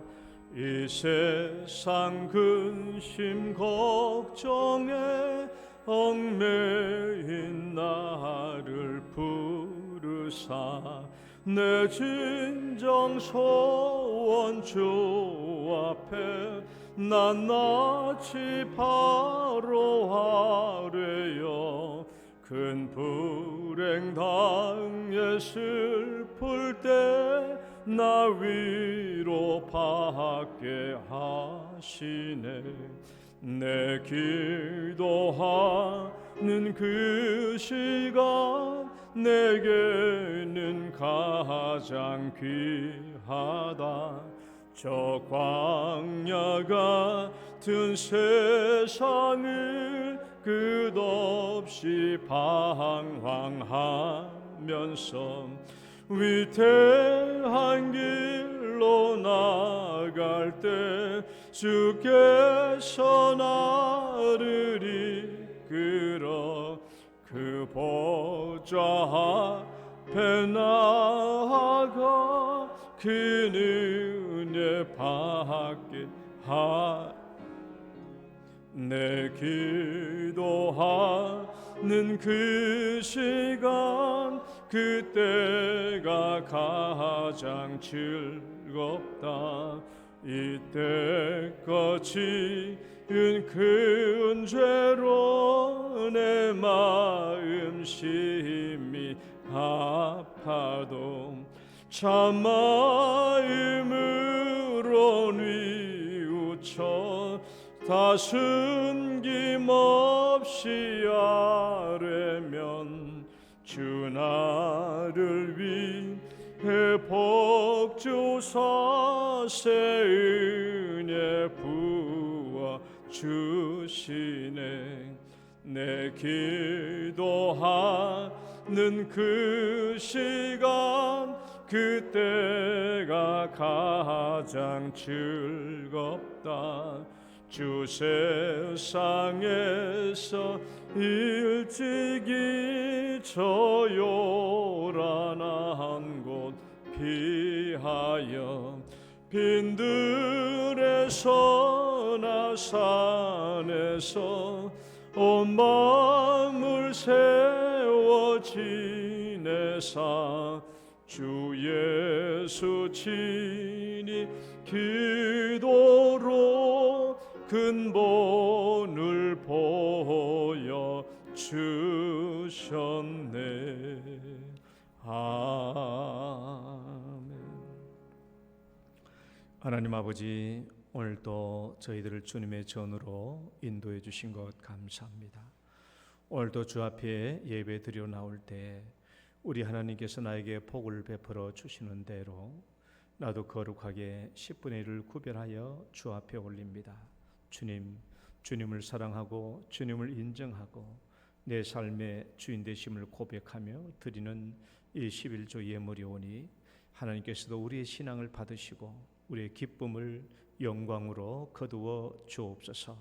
이 세상 근심 걱정에 얽매인 나를 부르사 내 진정 소원 주 앞에 낱낱이 바로 하래요. 큰 불행 당해 슬플 때 나 위로받게 하시네. 내 기도하는 그 시간 내게는 가장 귀하다. 저 광야 같은 세상을 끝없이 방황하면서 위대한 길로 나갈 때 주께서 나를 이끌어 그 보좌 앞에 나아가 그 은혜 받게 내 기도하는 그 시간 그때가 가장 즐겁다. 이때까지 큰 죄로 내 마음 심히 아파도 참마음으로 뉘우쳐 다 숨김없이 아뢰면 주 나를 위해 복주사 새 은혜 부어 주시네. 내 기도하는 그 시간 그때가 가장 즐겁다. 주 세상에서 일찍이 저 요란한 곳 피하여 빈들에서나 산에서 온 마음을 세워 지내사 주 예수 친히 기도로 근본을 보여 주셨네. 아멘. 하나님 아버지, 오늘도 저희들을 주님의 전으로 인도해 주신 것 감사합니다. 오늘도 주 앞에 예배 드려 나올 때 우리 하나님께서 나에게 복을 베풀어 주시는 대로 나도 거룩하게 10분의 1을 구별하여 주 앞에 올립니다. 주님, 주님을 사랑하고 주님을 인정하고 내 삶의 주인 되심을 고백하며 드리는 이 11조 예물이 오니 하나님께서도 우리의 신앙을 받으시고 우리의 기쁨을 영광으로 거두어 주옵소서.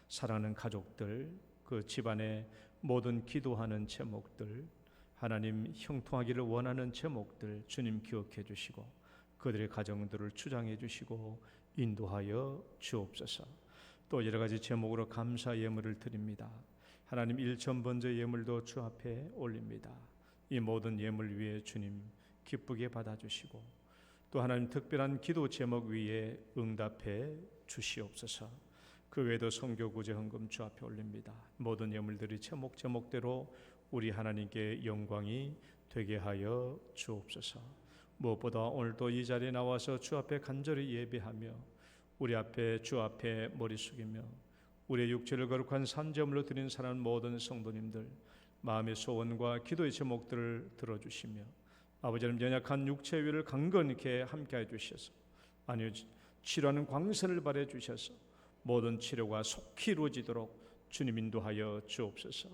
사랑하는 가족들, 그 집안의 모든 기도하는 제목들, 하나님 형통하기를 원하는 제목들 주님 기억해 주시고 그들의 가정들을 주장해 주시고 인도하여 주옵소서. 또 여러 가지 제목으로 감사 예물을 드립니다. 하나님 일천번제 예물도 주 앞에 올립니다. 이 모든 예물 위에 주님 기쁘게 받아주시고 또 하나님 특별한 기도 제목 위에 응답해 주시옵소서. 그 외에도 선교 구제 헌금 주 앞에 올립니다. 모든 예물들이 제목대로 우리 하나님께 영광이 되게 하여 주옵소서. 무엇보다 오늘도 이 자리에 나와서 주 앞에 간절히 예배하며 우리 앞에 주 앞에 머리 숙이며 우리의 육체를 거룩한 산제물로 드린 사랑하는 모든 성도님들 마음의 소원과 기도의 제목들을 들어주시며 아버지 하나님 연약한 육체 위를 강건케 함께해 주셔서 아니요 치료하는 광선을 발해 주셔서 모든 치료가 속히 이루어지도록 주님 인도하여 주옵소서.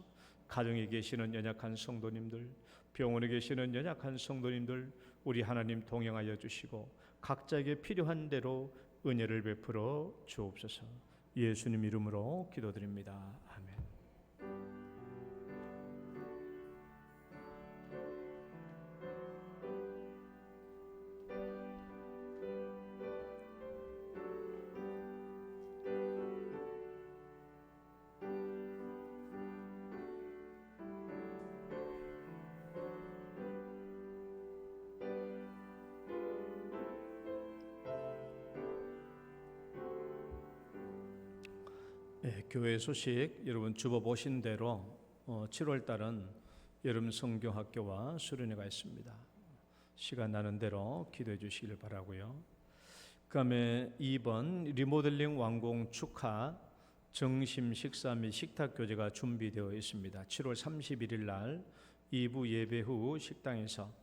가정에 계시는 연약한 성도님들, 병원에 계시는 연약한 성도님들 우리 하나님 동행하여 주시고 각자에게 필요한 대로 은혜를 베풀어 주옵소서. 예수님 이름으로 기도드립니다. 아멘. 교회 소식 여러분 주보 보신 대로 7월 달은 여름 성경학교와 수련회가 있습니다. 시간 나는 대로 기도해 주시길 바라고요. 그다음에 2번 리모델링 완공 축하 정심 식사 및 식탁 교제가 준비되어 있습니다. 7월 31일 날 2부 예배 후 식당에서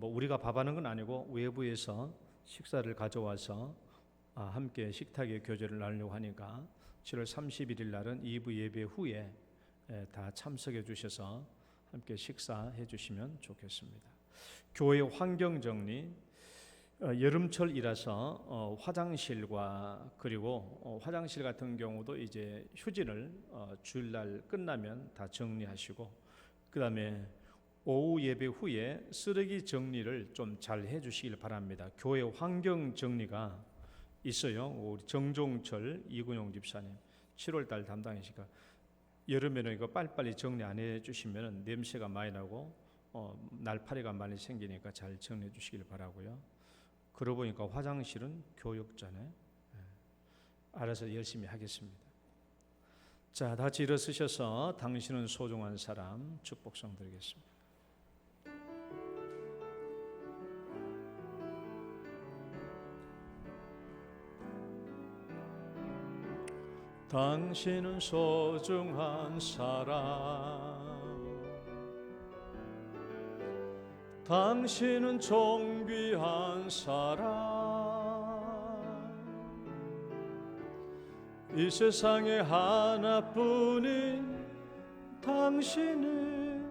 우리가 밥하는 건 아니고 외부에서 식사를 가져와서 함께 식탁에 교제를 나누려고 하니까 7월 31일 날은 2부 예배 후에 다 참석해 주셔서 함께 식사해 주시면 좋겠습니다. 교회 환경 정리, 여름철이라서 화장실과 그리고 화장실 같은 경우도 이제 휴진을 주일날 끝나면 다 정리하시고, 그 다음에 오후 예배 후에 쓰레기 정리를 좀 잘 해주시길 바랍니다. 교회 환경 정리가 있어요. 우리 정종철 이근용 집사님 7월달 담당이시니까 여름에는 이거 빨리빨리 정리 안 해주시면 냄새가 많이 나고 날파리가 많이 생기니까 잘 정리해 주시길 바라고요. 그러고 보니까 화장실은 교육자네. 알아서 열심히 하겠습니다. 자, 다 같이 일어서셔서 당신은 소중한 사람 축복성 드리겠습니다. 당신은 소중한 사람, 당신은 존귀한 사람, 이 세상에 하나뿐인 당신은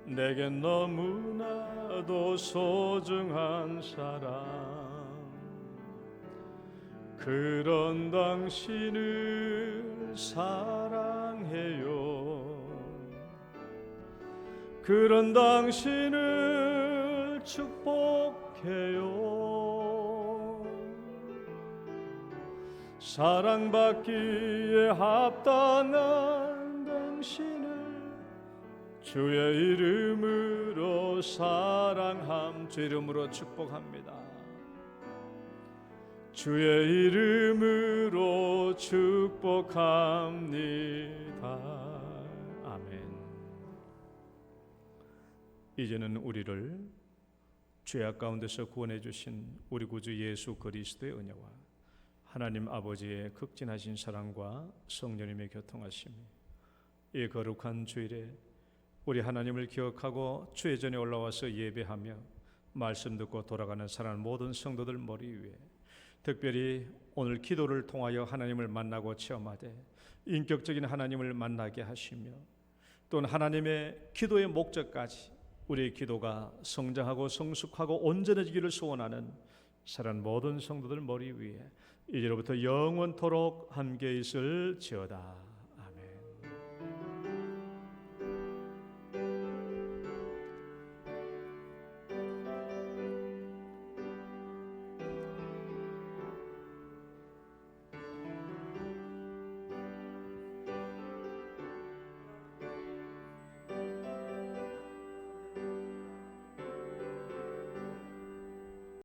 내겐 너무나도 소중한 사람. 그런 당신을 사랑해요. 그런 당신을 축복해요. 사랑받기에 합당한 당신을 주의 이름으로 사랑함, 주의 이름으로 축복합니다. 주의 이름으로 축복합니다. 아멘. 이제는 우리를 죄악 가운데서 구원해 주신 우리 구주 예수 그리스도의 은혜와 하나님 아버지의 극진하신 사랑과 성령님의 교통하심이 이 거룩한 주일에 우리 하나님을 기억하고 주의 전에 올라와서 예배하며 말씀 듣고 돌아가는 사랑하는 모든 성도들 머리 위에, 특별히 오늘 기도를 통하여 하나님을 만나고 체험하되 인격적인 하나님을 만나게 하시며, 또는 하나님의 기도의 목적까지 우리의 기도가 성장하고 성숙하고 온전해지기를 소원하는 사랑하는 모든 성도들 머리 위에 이제로부터 영원토록 함께 있을지어다.